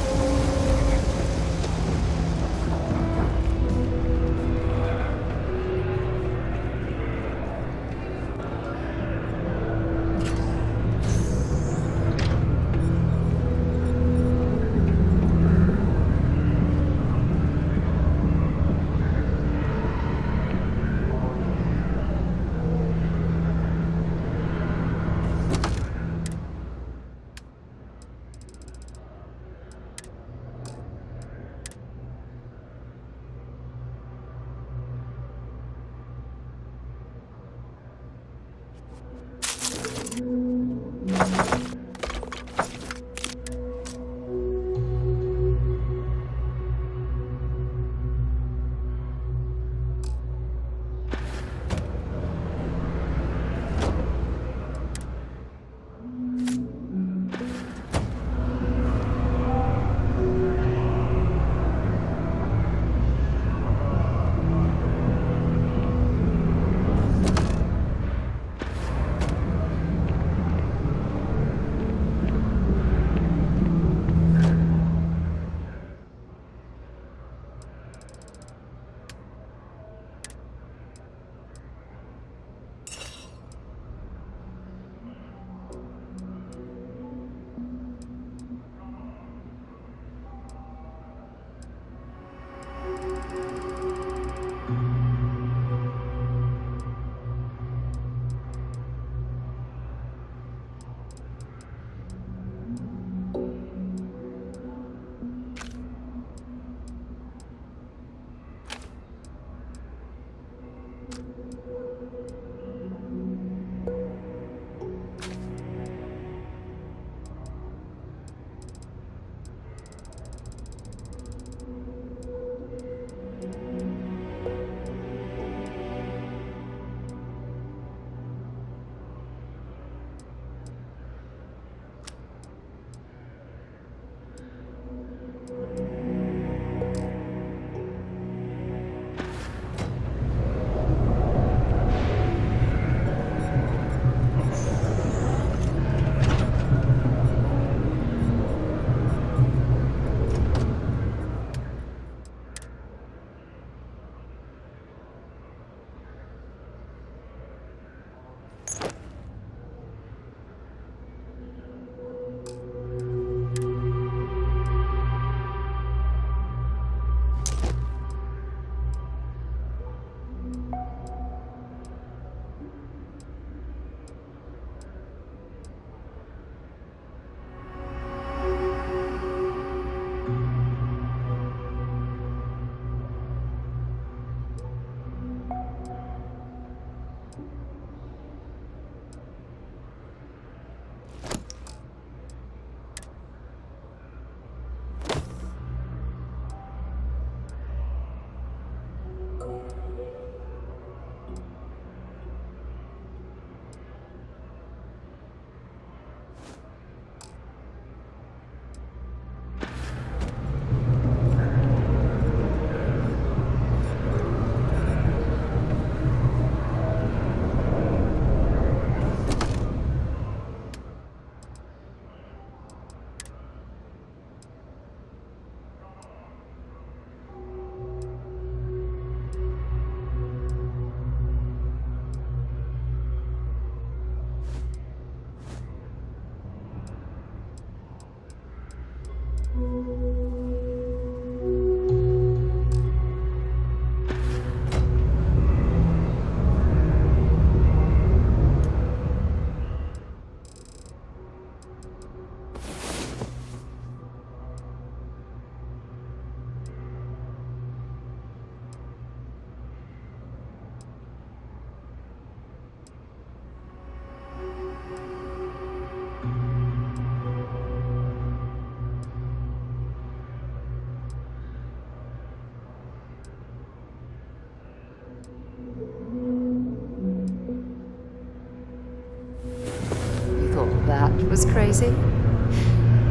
was crazy?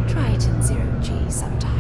Try it in 0G sometime.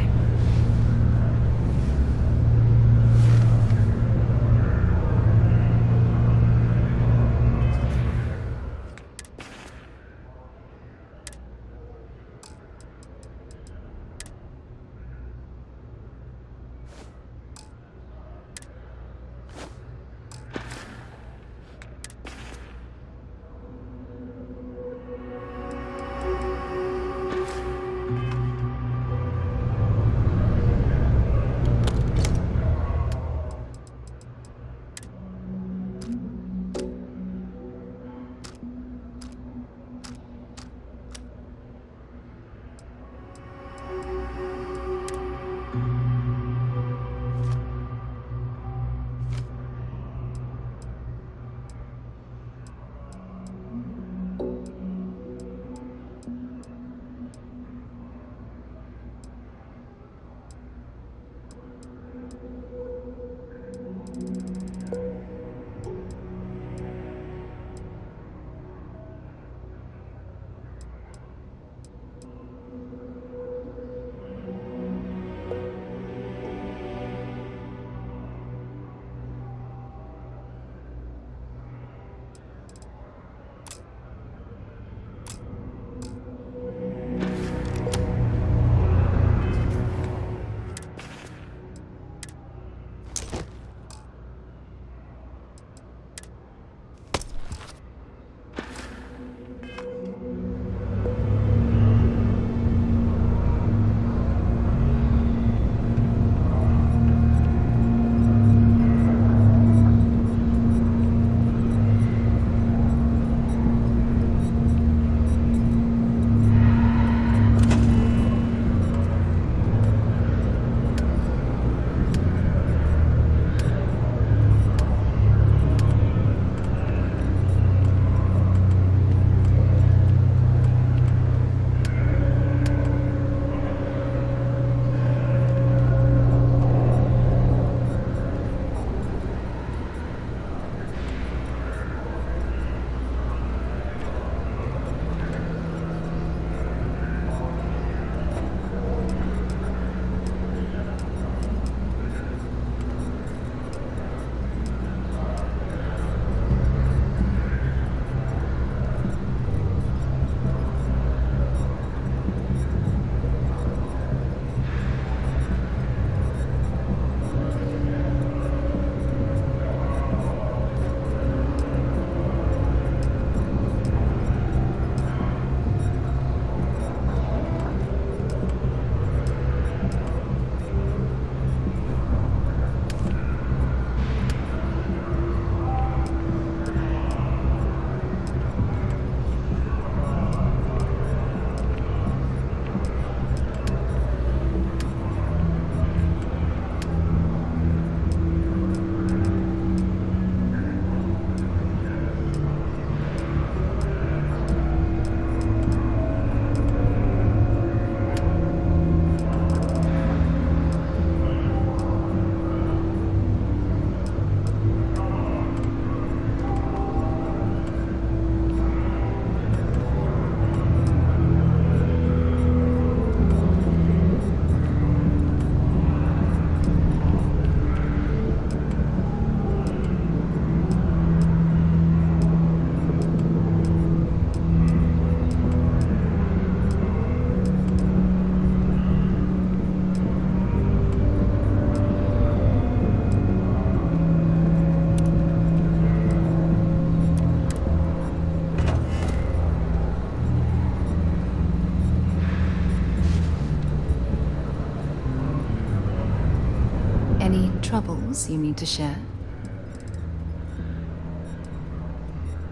Any troubles you need to share?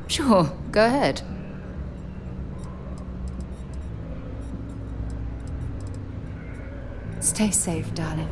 Sure, go ahead. Stay safe, darling.